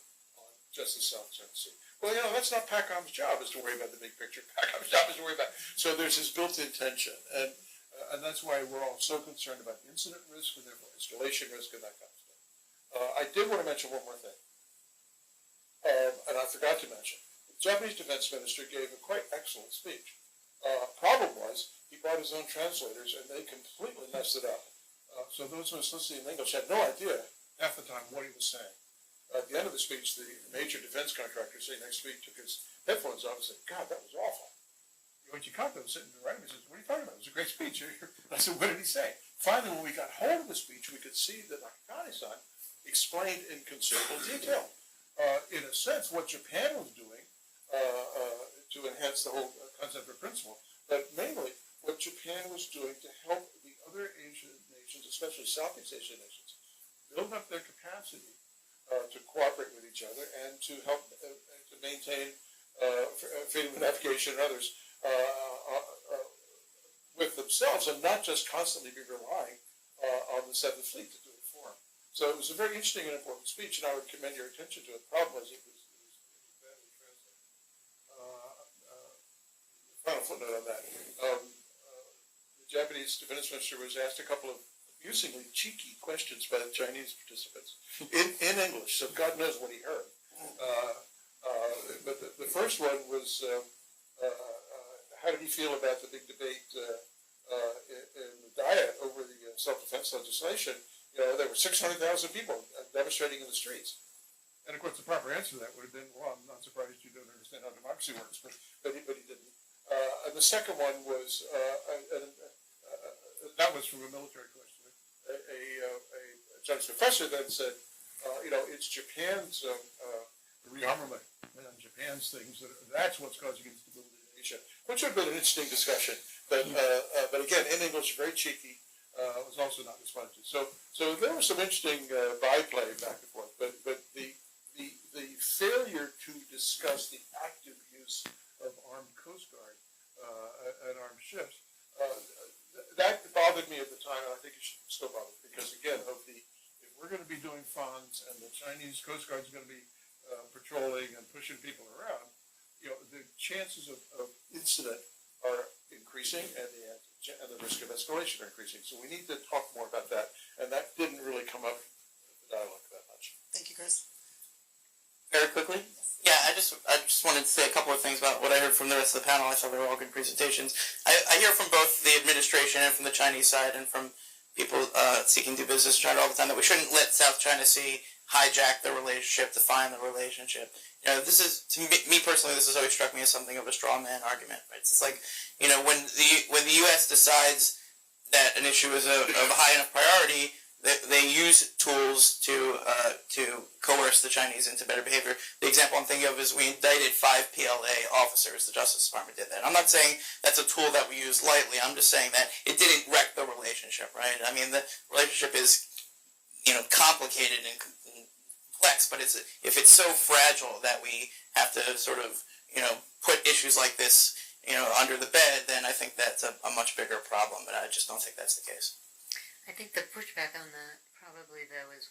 just the South China Sea. Well, that's not PACOM's job, is to worry about the big picture. PACOM's job is to worry about. So there's this built-in tension, and that's why we're all so concerned about incident risk and therefore escalation risk and that kind of stuff. I did want to mention one more thing, and I forgot to mention. The Japanese defense minister gave a quite excellent speech. Problem was, he brought his own translators, and they completely messed it up. So those of us listening in English had no idea half the time what he was saying. At the end of the speech, the major defense contractor sitting next to me took his headphones off and said, God, that was awful. Yoichikato was sitting right me and says, what are you talking about? It was a great speech. I said, what did he say? Finally, when we got hold of the speech, we could see that Nakane-san explained in considerable detail, in a sense, what Japan was doing to enhance the whole concept of principle, but mainly what Japan was doing to help the other Asian nations, especially Southeast Asian nations, build up their capacity to cooperate with each other and to help to maintain freedom of navigation and others with themselves, and not just constantly be relying on the Seventh Fleet to do it for them. So it was a very interesting and important speech, and I would commend your attention to it. The problem was it was badly translated. Final footnote on that. The Japanese defense minister was asked a couple of amusingly cheeky questions by the Chinese participants in English, so God knows what he heard. But the first one was, how did he feel about the big debate in the Diet over the self-defense legislation? There were 600,000 people demonstrating in the streets. And of course, the proper answer to that would have been, well, I'm not surprised you don't understand how democracy works, but he didn't. And the second one was, that was from a military question. A Chinese professor then said, it's Japan's rearmament and Japan's things that's what's causing instability in Asia, which would have been an interesting discussion. But again, in English, very cheeky. Was also not responded to. So there was some interesting byplay back and forth. But the failure to discuss the active use of armed Coast Guard and armed ships. That bothered me at the time, and I think it should still bother me, because again, if we're going to be doing FONs and the Chinese Coast Guard is going to be patrolling and pushing people around, the chances of incident are increasing, and the risk of escalation are increasing. So we need to talk more about that, and that didn't really come up in the dialogue that much. Thank you. Chris? Very quickly? Yeah, I just wanted to say a couple of things about what I heard from the rest of the panel. I thought they were all good presentations. I hear from both the administration and from the Chinese side and from people seeking to do business in China all the time that we shouldn't let South China Sea hijack the relationship, define the relationship. You know, this is, to me personally, this has always struck me as something of a straw man argument. Right? It's like, you know, when the U.S. decides that an issue is of a high enough priority, they use tools to coerce the Chinese into better behavior. The example I'm thinking of is we indicted 5 PLA officers. The Justice Department did that. I'm not saying that's a tool that we use lightly. I'm just saying that it didn't wreck the relationship, right? I mean, the relationship is, you know, complicated and complex, but if it's so fragile that we have to sort of, you know, put issues like this, you know, under the bed, then I think that's a much bigger problem, but I just don't think that's the case. I think the pushback on that probably, though, is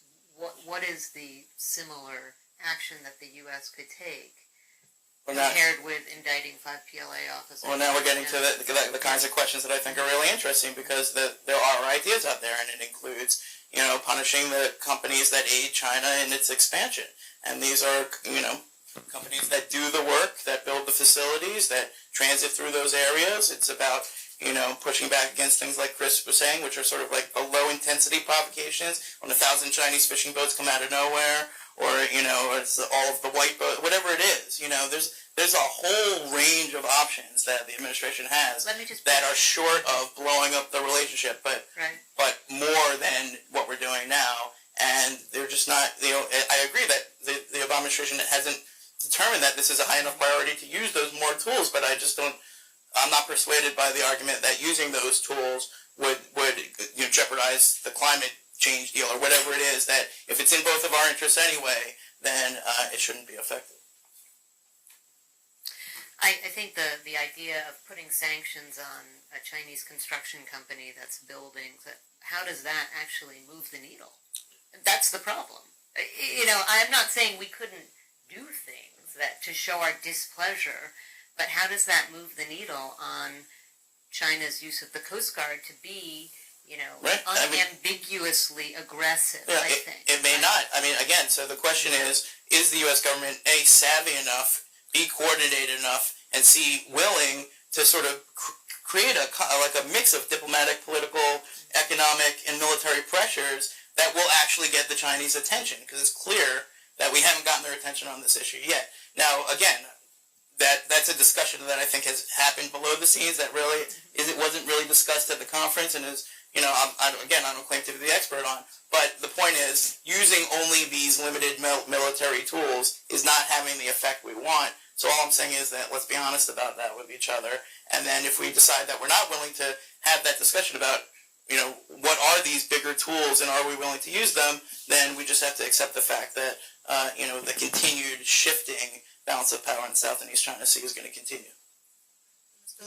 what is the similar action that the U.S. could take compared with indicting 5 PLA officers? Well, now we're getting to the kinds of questions that I think are really interesting, because there are ideas out there, and it includes, you know, punishing the companies that aid China in its expansion. And these are, you know, companies that do the work, that build the facilities, that transit through those areas. It's about, you know, pushing back against things like Chris was saying, which are sort of like the low-intensity provocations, when 1,000 Chinese fishing boats come out of nowhere, or, you know, it's all of the white boat, whatever it is. You know, there's a whole range of options that the administration has that are short of blowing up the relationship, but more than what we're doing now. And they're just not, you know, I agree that the Obama administration hasn't determined that this is a high enough priority to use those more tools, but I'm not persuaded by the argument that using those tools would you know, jeopardize the climate change deal or whatever it is, that if it's in both of our interests anyway, then it shouldn't be effective. I think the idea of putting sanctions on a Chinese construction company that's building, how does that actually move the needle? That's the problem. You know, I'm not saying we couldn't do things that to show our displeasure, but how does that move the needle on China's use of the Coast Guard to be, you know, unambiguously aggressive, Yeah, I think. It may not. I mean, again, so the question is the U.S. government, A, savvy enough, B, coordinated enough, and C, willing to sort of create a mix of diplomatic, political, economic, and military pressures that will actually get the Chinese attention, because it's clear that we haven't gotten their attention on this issue yet. Now, again, that's a discussion that I think has happened below the scenes that really it wasn't really discussed at the conference, and is, you know, I don't claim to be the expert on, but the point is, using only these limited military tools is not having the effect we want. So all I'm saying is that let's be honest about that with each other, and then if we decide that we're not willing to have that discussion about, you know, what are these bigger tools and are we willing to use them, then we just have to accept the fact that, you know, the continued shifting balance of power in South and East China Sea is going to continue.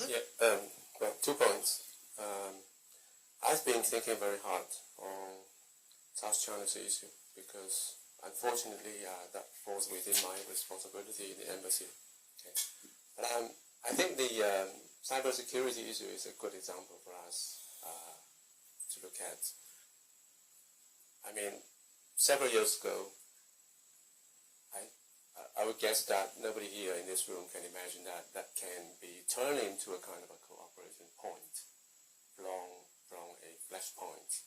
Yeah, well, 2 points. I've been thinking very hard on South China Sea issue because, unfortunately, that falls within my responsibility in the embassy. Okay. But I think the cybersecurity issue is a good example for us to look at. I mean, several years ago, I would guess that nobody here in this room can imagine that can be turned into a kind of a cooperation point from a flashpoint.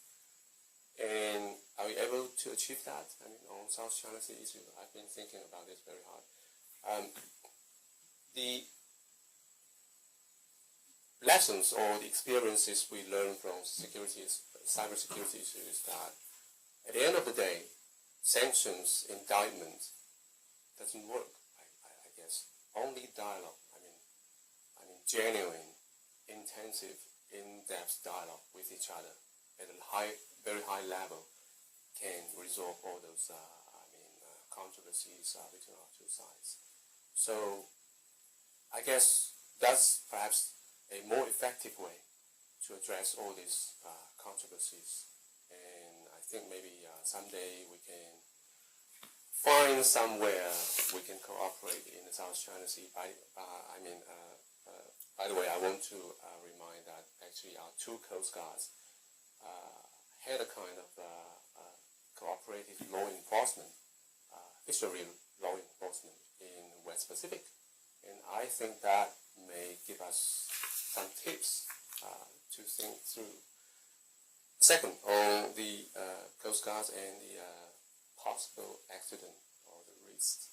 And are we able to achieve that? I mean, on South China Sea issue, I've been thinking about this very hard. The lessons or the experiences we learn from cybersecurity issues is that at the end of the day, sanctions, indictment doesn't work. I guess only dialogue. I mean, genuine, intensive, in-depth dialogue with each other at a very high level can resolve all those controversies between our two sides. So I guess that's perhaps a more effective way to address all these controversies. And I think maybe someday we can find somewhere we can cooperate in the South China Sea. By the way, I want to remind that actually our two Coast Guards had a kind of cooperative law enforcement fishery law enforcement in West Pacific. And I think that may give us some tips to think through. Second, on the Coast Guard and the possible accident or the risks.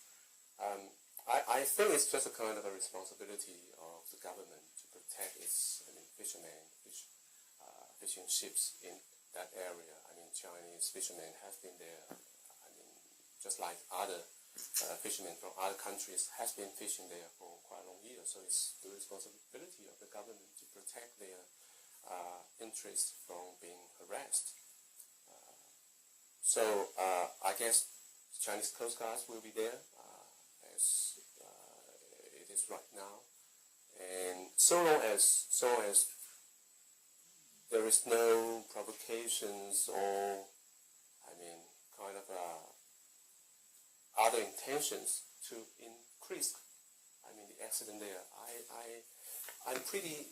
I think it's just a kind of a responsibility of the government to protect its fishermen, fishing ships in that area. Chinese fishermen have been there. Just like other fishermen from other countries has been fishing there for quite a long year. So it's the responsibility of the government to protect their interests from being harassed. So I guess the Chinese Coast Guard will be there as it is right now, and so long as there is no provocations or kind of other intentions to increase the accident there, I'm pretty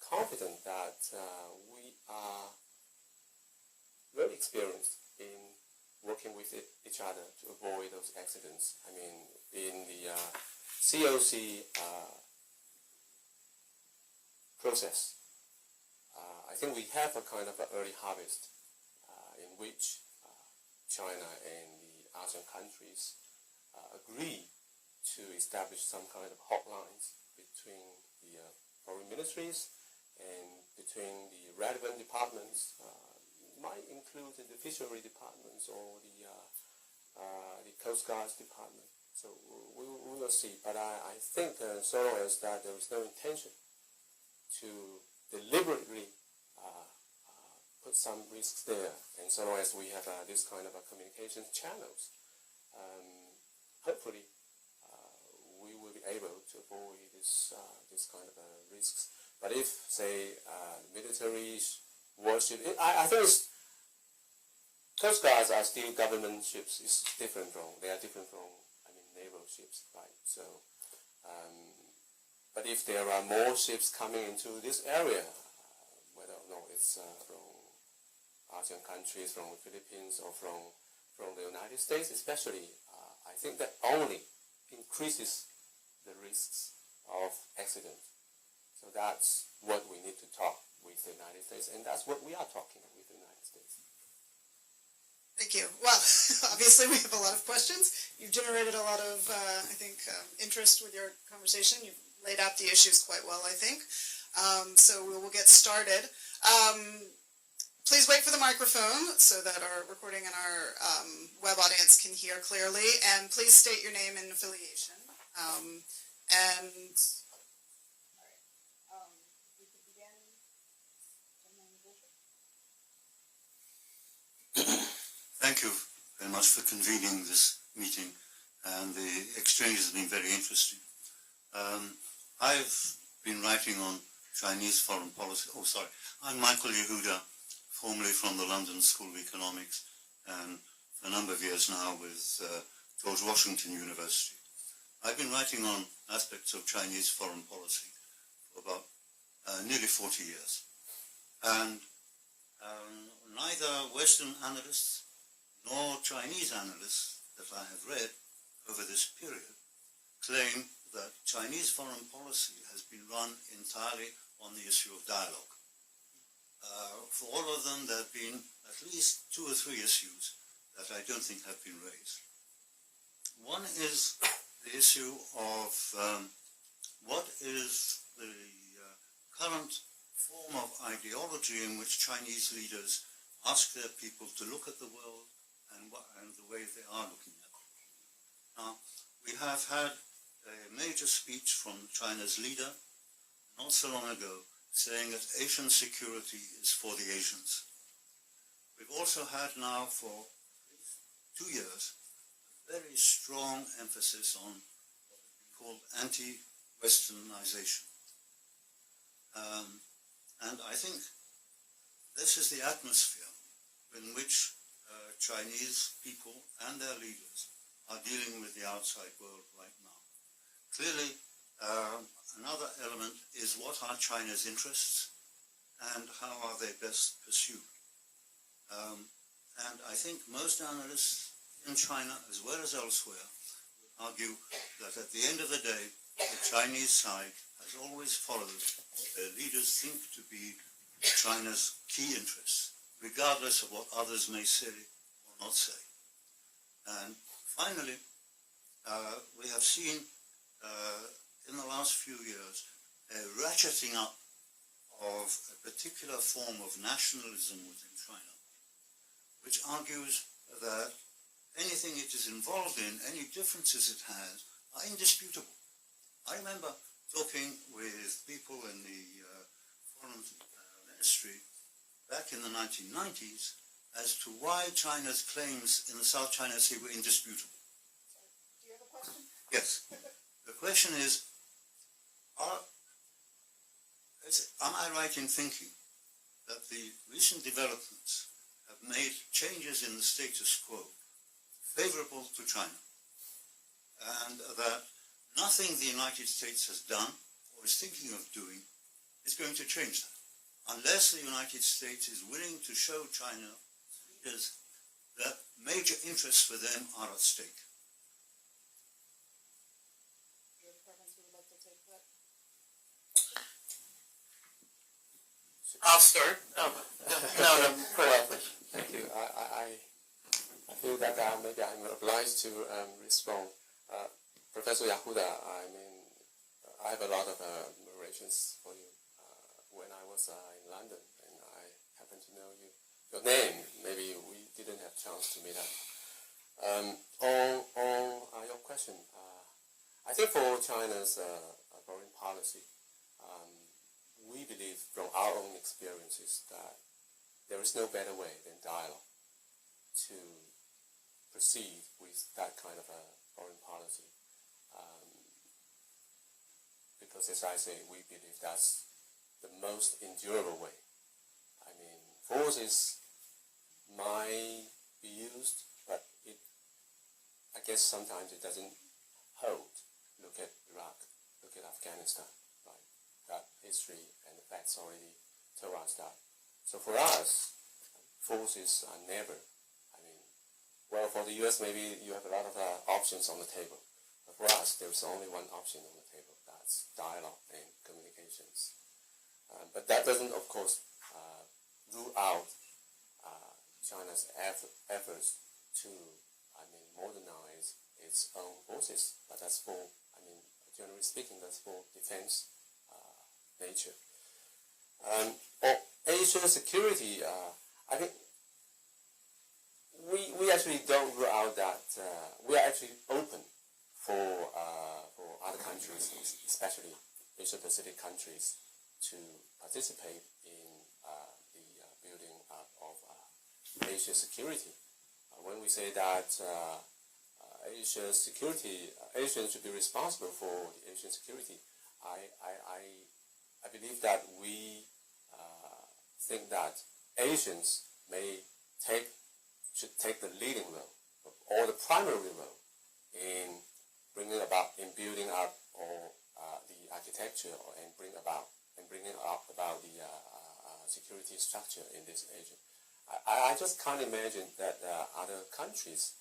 confident that we are very experienced in working with each other to avoid those accidents. In the COC process, I think we have a kind of an early harvest in which China and the ASEAN countries agree to establish some kind of hotlines between the foreign ministries and between the relevant departments. Might include the fishery departments or the Coast Guard's department. So we will see. But I think so long as that there is no intention to deliberately put some risks there, and so long as we have this kind of communication channels, hopefully we will be able to avoid this kind of risks. But if, say, military warship, I think Coast Guards are still government ships. They are different from naval ships, right? So, but if there are more ships coming into this area, whether or not it's from ASEAN countries, from the Philippines, or from the United States, especially, I think that only increases the risks of accidents. So that's what we need to talk with the United States, and that's what we are talking with the United States. Thank you. Well, obviously we have a lot of questions. You've generated a lot of, interest with your conversation. You've laid out the issues quite well, I think. So we will get started. Please wait for the microphone so that our recording and our web audience can hear clearly. And please state your name and affiliation. We could begin. Thank you very much for convening this meeting, and the exchange has been very interesting. I've been writing on Chinese foreign policy. I'm Michael Yehuda, formerly from the London School of Economics, and for a number of years now with George Washington University. I've been writing on aspects of Chinese foreign policy for about nearly 40 years. And neither Western analysts nor Chinese analysts that I have read over this period claim that Chinese foreign policy has been run entirely on the issue of dialogue. For all of them, there have been at least 2 or 3 issues that I don't think have been raised. One is the issue of what is the current form of ideology in which Chinese leaders ask their people to look at the world and the way they are looking at it. Now, we have had a major speech from China's leader not so long ago saying that Asian security is for the Asians. We've also had now for at least 2 years a very strong emphasis on what has been called anti-Westernization. And I think this is the atmosphere in which Chinese people and their leaders are dealing with the outside world right now. Clearly, another element is what are China's interests and how are they best pursued. And I think most analysts in China as well as elsewhere would argue that at the end of the day, the Chinese side has always followed what their leaders think to be China's key interests, regardless of what others may say or not say. And finally, we have seen in the last few years a ratcheting up of a particular form of nationalism within China, which argues that anything it is involved in, any differences it has, are indisputable. I remember talking with people in the foreign ministry back in the 1990s as to why China's claims in the South China Sea were indisputable. Do you have a question? Yes. The question is, am I right in thinking that the recent developments have made changes in the status quo favorable to China, and that nothing the United States has done or is thinking of doing is going to change that, unless the United States is willing to show China's leaders that major interests for them are at stake? Do you have a preference who would like to take that? I'll start. Oh, no, please. Thank you. I feel that maybe I'm obliged to respond. Professor Yahuda, I mean, I have a lot of admirations for you. When I was in London and I happened to know you, your name, maybe we didn't have a chance to meet up. On your question, I think for China's foreign policy, we believe from our own experiences that there is no better way than dialogue to proceed with that kind of a foreign policy. Because as I say, we believe that's the most endurable way. I mean, forces might be used, but I guess sometimes it doesn't hold. Look at Iraq, look at Afghanistan, right? That history and the facts already tell us that. So for us, forces are never, well, for the US, maybe you have a lot of options on the table. But for us, there's only one option on the table. That's dialogue and communications. But that doesn't, of course, rule out China's efforts to, modernize its own forces. But that's for, generally speaking, that's for defense nature. For Asian security, I think we actually don't rule out that we are actually open for other countries, especially Asia-Pacific countries, to participate in the building up of Asia security. When we say that Asia security, Asians should be responsible for the Asian security, I believe that we think that Asians should take the leading role, or the primary role, in bringing about, in building up, or the architecture, and bringing up about the security structure in this Asia. I just can't imagine that other countries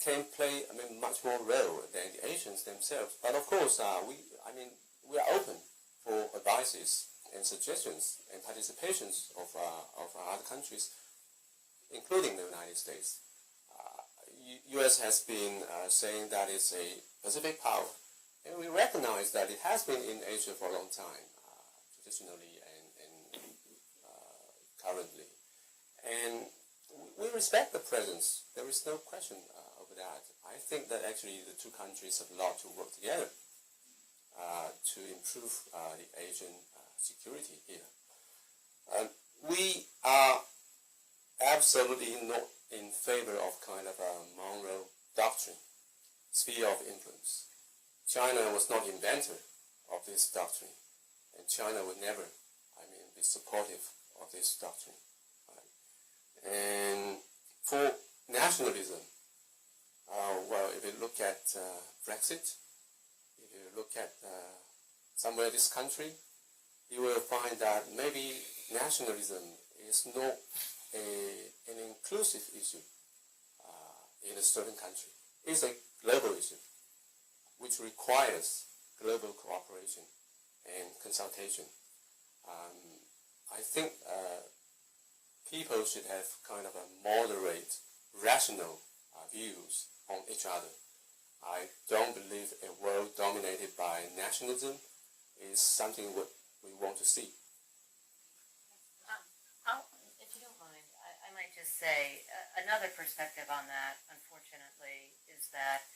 can play much more role than the Asians themselves. But of course, we are open for advices and suggestions and participations of other countries, including the United States. U.S. has been saying that it's a Pacific power, and we recognize that it has been in Asia for a long time, traditionally and currently. And we respect the presence. There is no question over that. I think that actually the two countries have a lot to work together to improve the Asian security here. We are absolutely not in favor of kind of a Monroe doctrine, sphere of influence. China was not the inventor of this doctrine, and China would never, be supportive of this doctrine. Right? And for nationalism, well, if you look at Brexit, if you look at somewhere in this country, you will find that maybe nationalism is not an inclusive issue in a certain country. It's a global issue which requires global cooperation and consultation. I think people should have kind of a moderate, rational views on each other. I don't believe a world dominated by nationalism is something what we want to see. If you don't mind, I might just say another perspective on that, unfortunately, is that,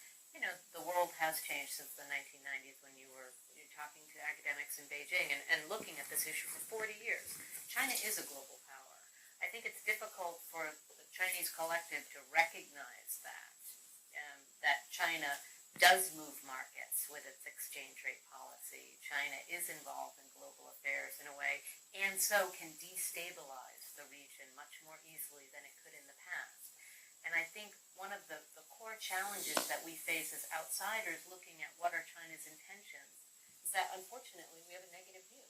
the world has changed since the 1990s when you're talking to academics in Beijing and looking at this issue for 40 years. China is a global power. I think it's difficult for the Chinese collective to recognize that China does move markets with its exchange rate policy. China is involved in global affairs in a way, and so can destabilize the region much more easily than it could in the past. And I think one of the core challenges that we face as outsiders looking at what are China's intentions is that, unfortunately, we have a negative view.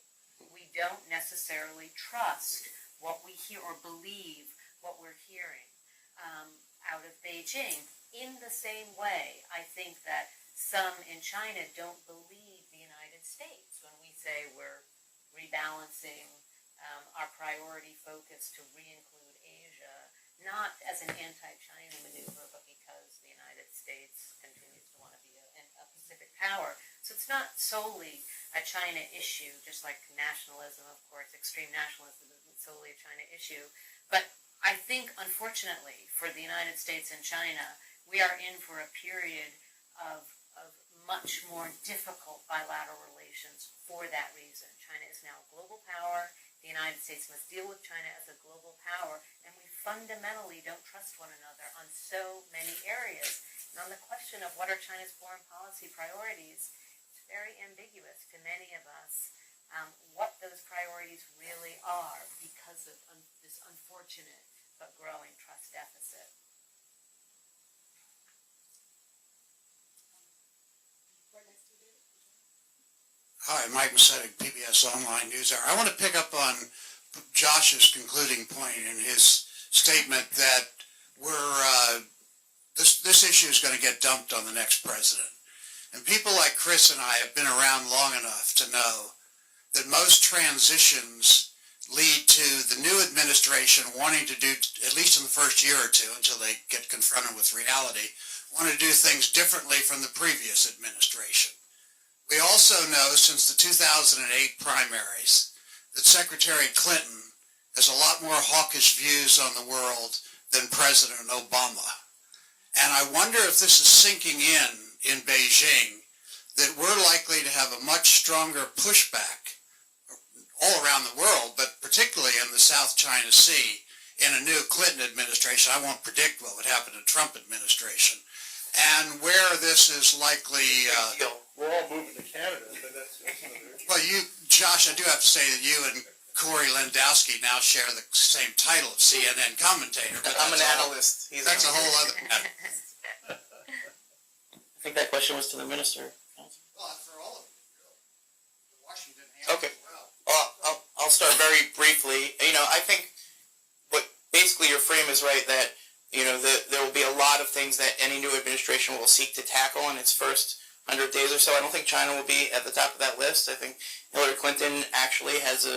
We don't necessarily trust what we hear or believe what we're hearing out of Beijing. In the same way, I think that some in China don't believe the United States when we say we're rebalancing our priority focus to re-include Asia, not as an anti-China maneuver, but because the United States continues to want to be a Pacific power. So it's not solely a China issue, just like nationalism, of course, extreme nationalism isn't solely a China issue. But I think, unfortunately, for the United States and China, we are in for a period of much more difficult bilateral relations for that reason. China is now a global power. The United States must deal with China as a global power, and we fundamentally don't trust one another on so many areas. And on the question of what are China's foreign policy priorities, it's very ambiguous to many of us what those priorities really are because of this unfortunate but growing trust deficit. Hi, Mike Macetic, PBS Online News Hour. I want to pick up on Josh's concluding point in his statement that this issue is going to get dumped on the next president. And people like Chris and I have been around long enough to know that most transitions lead to the new administration wanting to do, at least in the first year or two until they get confronted with reality, want to do things differently from the previous administration. We also know since the 2008 primaries that Secretary Clinton has a lot more hawkish views on the world than President Obama. And I wonder if this is sinking in Beijing, that we're likely to have a much stronger pushback all around the world, but particularly in the South China Sea in a new Clinton administration. I won't predict what would happen in a Trump administration. And where this is likely... We're all moving to Canada, but that's another... Well, Josh, I do have to say that you and Corey Lewandowski now share the same title of CNN commentator. But I'm an analyst. That's a whole other matter. I think that question was to the minister. Well, for all of you, really. Washington handled Okay. it well. Well, I'll start very briefly. I think what basically your frame is right, that there will be a lot of things that any new administration will seek to tackle in its first 100 days or so. I don't think China will be at the top of that list. I think Hillary Clinton actually has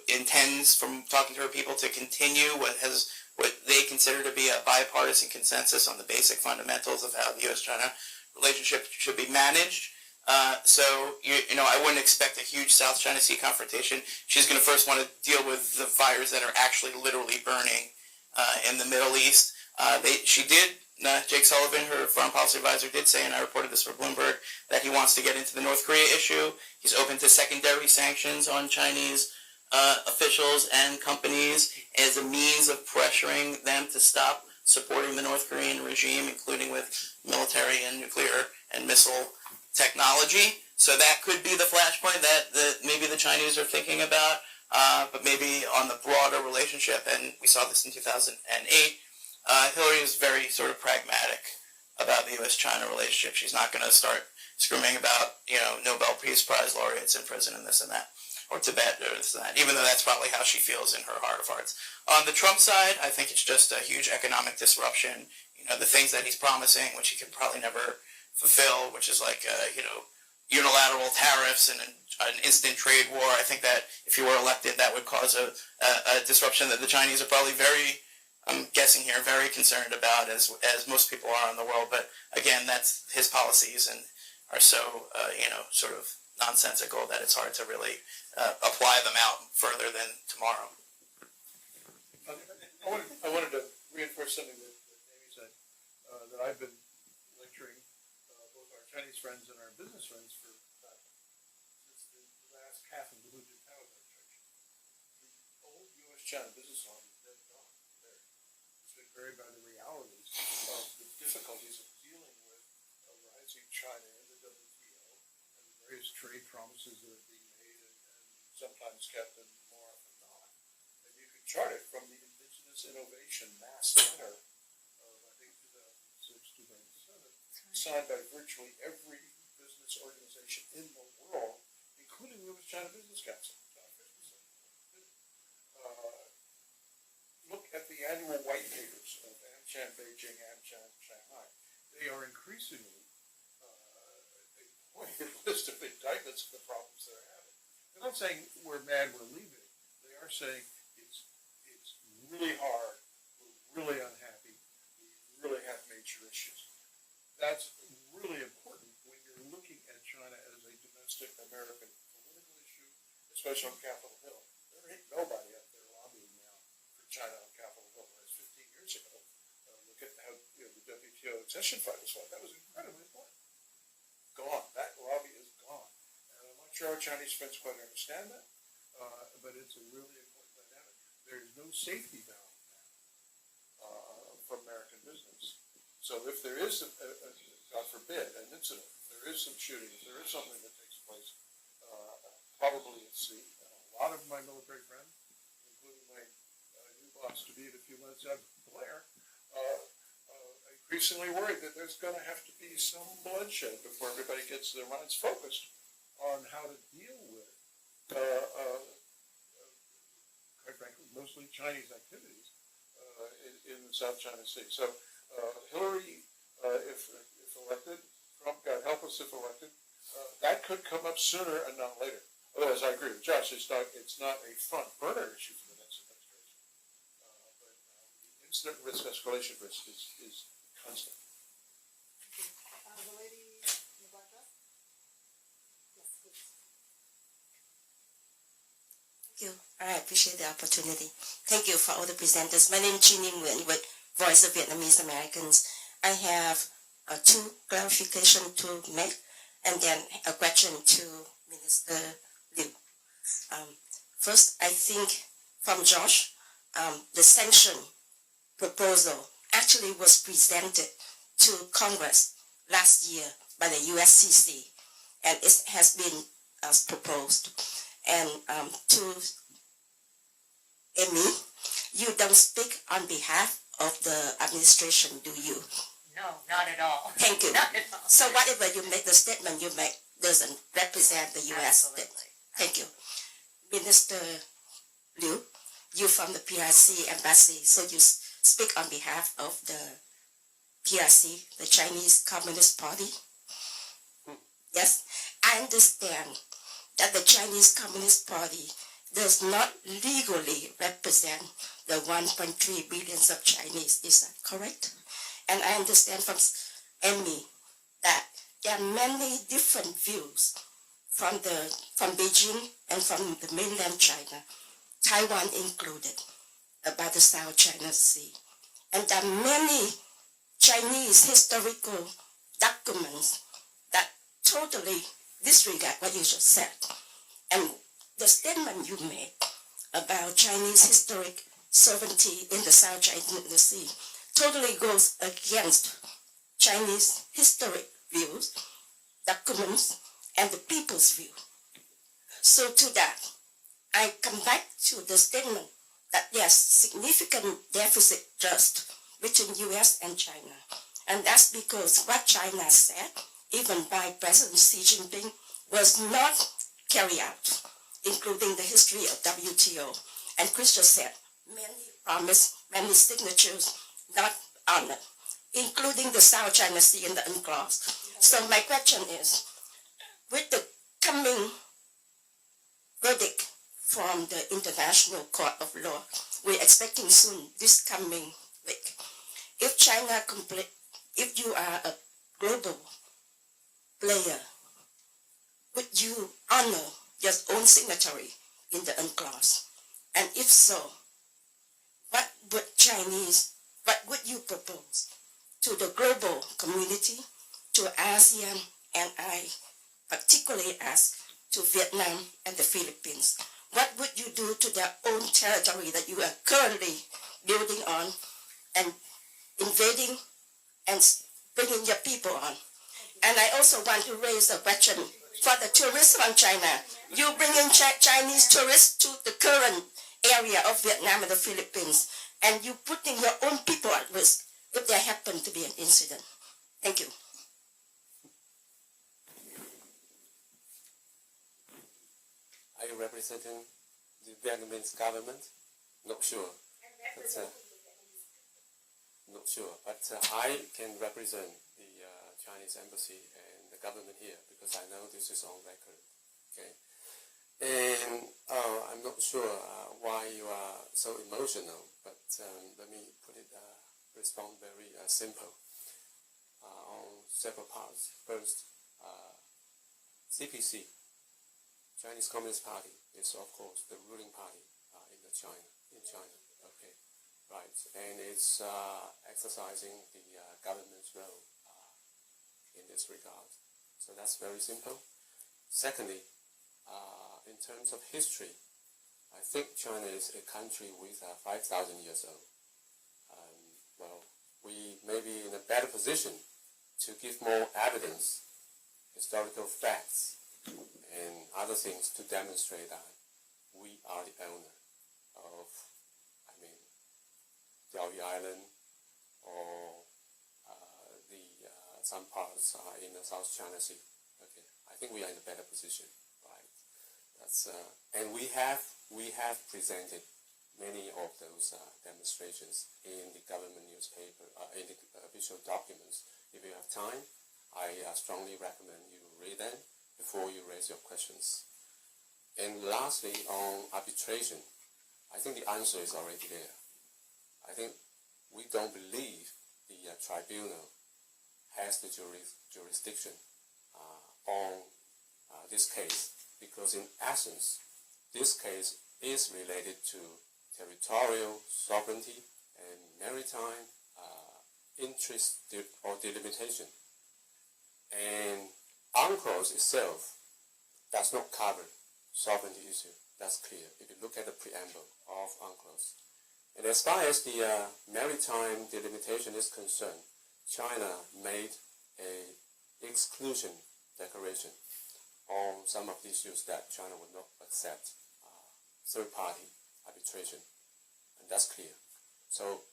intends, from talking to her people, to continue what they consider to be a bipartisan consensus on the basic fundamentals of how the U.S.-China relationship should be managed. So I wouldn't expect a huge South China Sea confrontation. She's going to first want to deal with the fires that are actually literally burning in the Middle East. She did. Jake Sullivan, her foreign policy advisor, did say, and I reported this for Bloomberg, that he wants to get into the North Korea issue. He's open to secondary sanctions on Chinese officials and companies as a means of pressuring them to stop supporting the North Korean regime, including with military and nuclear and missile technology. So that could be the flashpoint that maybe the Chinese are thinking about, but maybe on the broader relationship, and we saw this in 2008, Hillary is very sort of pragmatic about the U.S.-China relationship. She's not going to start screaming about, Nobel Peace Prize laureates in prison and this and that. Tibet or this and that, even though that's probably how she feels in her heart of hearts. On the Trump side, I think it's just a huge economic disruption. The things that he's promising, which he can probably never fulfill, which is like, unilateral tariffs and an instant trade war. I think that if he were elected, that would cause a disruption that the Chinese are probably very, I'm guessing here, very concerned about, as most people are in the world. But again, that's his policies and are so, sort of nonsensical that it's hard to really apply them out further than tomorrow. I wanted to reinforce something that Amy said, that I've been lecturing both our Chinese friends and our business friends for since the last half of the Hu Jintao administration. The old U.S.-China business law is dead and gone. It's been buried by the realities of the difficulties of dealing with a rising China in the WTO and the various trade promises that are being made and sometimes kept and more often not. And you can chart it from the Indigenous Innovation Mass Letter of, I think, 2006, 2007, signed by virtually every business organization in the world, including the U.S.-China Business Council. Look at the annual white papers of AmCham Beijing, AmCham Shanghai. They are increasingly a pointed list of indictments of the problems they're having. They're not saying we're mad, we're leaving. They are saying it's really hard, we're really unhappy, we really have major issues. That's really important when you're looking at China as a domestic American political issue, especially on Capitol Hill. There ain't nobody out there lobbying now for China on Capitol Hill. Whereas 15 years ago, look at how the WTO accession fight was fought. That was incredibly important. Gone. That lobby is gone. And I'm not sure our Chinese friends quite understand that, but it's a really important dynamic. There is no safety valve now for American business. So if there is, God forbid, an incident, if there is some shooting, if there is something that takes place, probably at sea, a lot of my military friends, including my new boss to be in a few months out, Blair, increasingly worried that there's going to have to be some bloodshed before everybody gets their minds focused on how to deal with, quite frankly, mostly Chinese activities in the South China Sea. So Hillary, if elected, Trump, God help us if elected, that could come up sooner and not later. Otherwise, I agree with Josh. It's not a front burner issue for the next administration. But the incident risk, escalation risk is constant. The lady in the black dress? Yes, please. Thank you. I appreciate the opportunity. Thank you for all the presenters. My name is Chin Nguyen with Voice of Vietnamese Americans. I have two clarifications to make and then a question to Minister Liu. First, I think from Josh, the sanction proposal actually was presented to Congress last year by the USCC, and it has been proposed. And to Amy, you don't speak on behalf of the administration, do you? No, not at all. Thank you. Not at all. So whatever you make, the statement you make doesn't represent the U.S. Absolutely. Thank you. Minister Liu, you from the PRC embassy, so you speak on behalf of the PRC, the Chinese Communist Party? Yes, I understand that the Chinese Communist Party does not legally represent the 1.3 billion of Chinese. Is that correct? And I understand from Emmy that there are many different views from Beijing and from the mainland China, Taiwan included, about the South China Sea. And there are many Chinese historical documents that totally disregard what you just said. And the statement you made about Chinese historic sovereignty in the South China Sea totally goes against Chinese historic views, documents, and the people's view. So to that, I come back to the statement that there's significant deficit trust between US and China. And that's because what China said, even by President Xi Jinping, was not carried out. including the history of WTO. And Christian said, many promised, many signatures not honored, including the South China Sea and the UNCLOS. So my question is, with the coming verdict from the International Court of Law, we're expecting soon, this coming week, if China if you are a global player, would you honor your own signatory in the UNCLOS? And if so, what would you propose to the global community, to ASEAN, and I particularly ask to Vietnam and the Philippines? What would you do to their own territory that you are currently building on and invading and bringing your people on? And I also want to raise a question for the tourists from China. You bring in Chinese tourists to the current area of Vietnam and the Philippines, and you putting your own people at risk if there happen to be an incident. Thank you. Are you representing the Vietnamese government? Not sure. But, not sure. But I can represent the Chinese embassy and the government here because I know this is on record. Okay. And I'm not sure why you are so emotional, but let me respond very simple on several parts. First, CPC, Chinese Communist Party, is of course the ruling party in China. Okay, right, and it's exercising the government's role in this regard. So that's very simple. Secondly, in terms of history, I think China is a country with 5,000 years old. Well, we may be in a better position to give more evidence, historical facts, and other things to demonstrate that we are the owner of, Diaoyu Island or some parts in the South China Sea. Okay, I think we are in a better position, right? That's and we have presented many of those demonstrations in the government newspaper, in the official documents. If you have time, I strongly recommend you read them before you raise your questions. And lastly, on arbitration, I think the answer is already there. I think we don't believe the tribunal has the jurisdiction on this case because in essence, this case is related to territorial sovereignty and maritime interest or delimitation. And UNCLOS itself does not cover sovereignty issue. That's clear if you look at the preamble of UNCLOS. And as far as the maritime delimitation is concerned, China made an exclusion declaration on some of the issues that China would not accept third-party arbitration, and that's clear. So,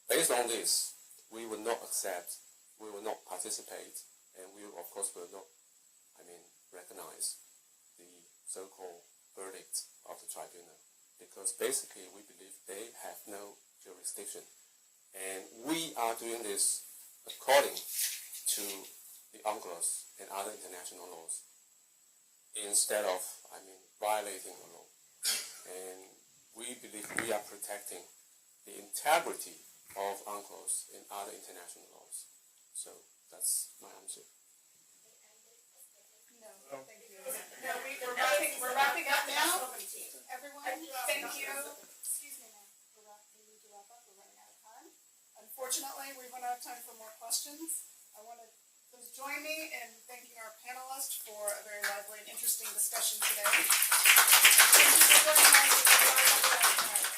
based on this, we will not accept, we will not participate, and we, of course, will not, recognize the so-called verdict of the tribunal, because basically we believe they have no jurisdiction, and we are doing this according to the UNCLOS and other international laws, instead of, violating the law. And we believe we are protecting the integrity of UNCLOS and other international laws. So that's my answer. No, thank you. No, we're wrapping up now. Everyone, thank you. Excuse me, ma'am. We need to wrap up. We're running out of time. Unfortunately, we run out of time for more questions. I want to please join me in thanking our panelists for a very lively and interesting discussion today. Thank you for joining us.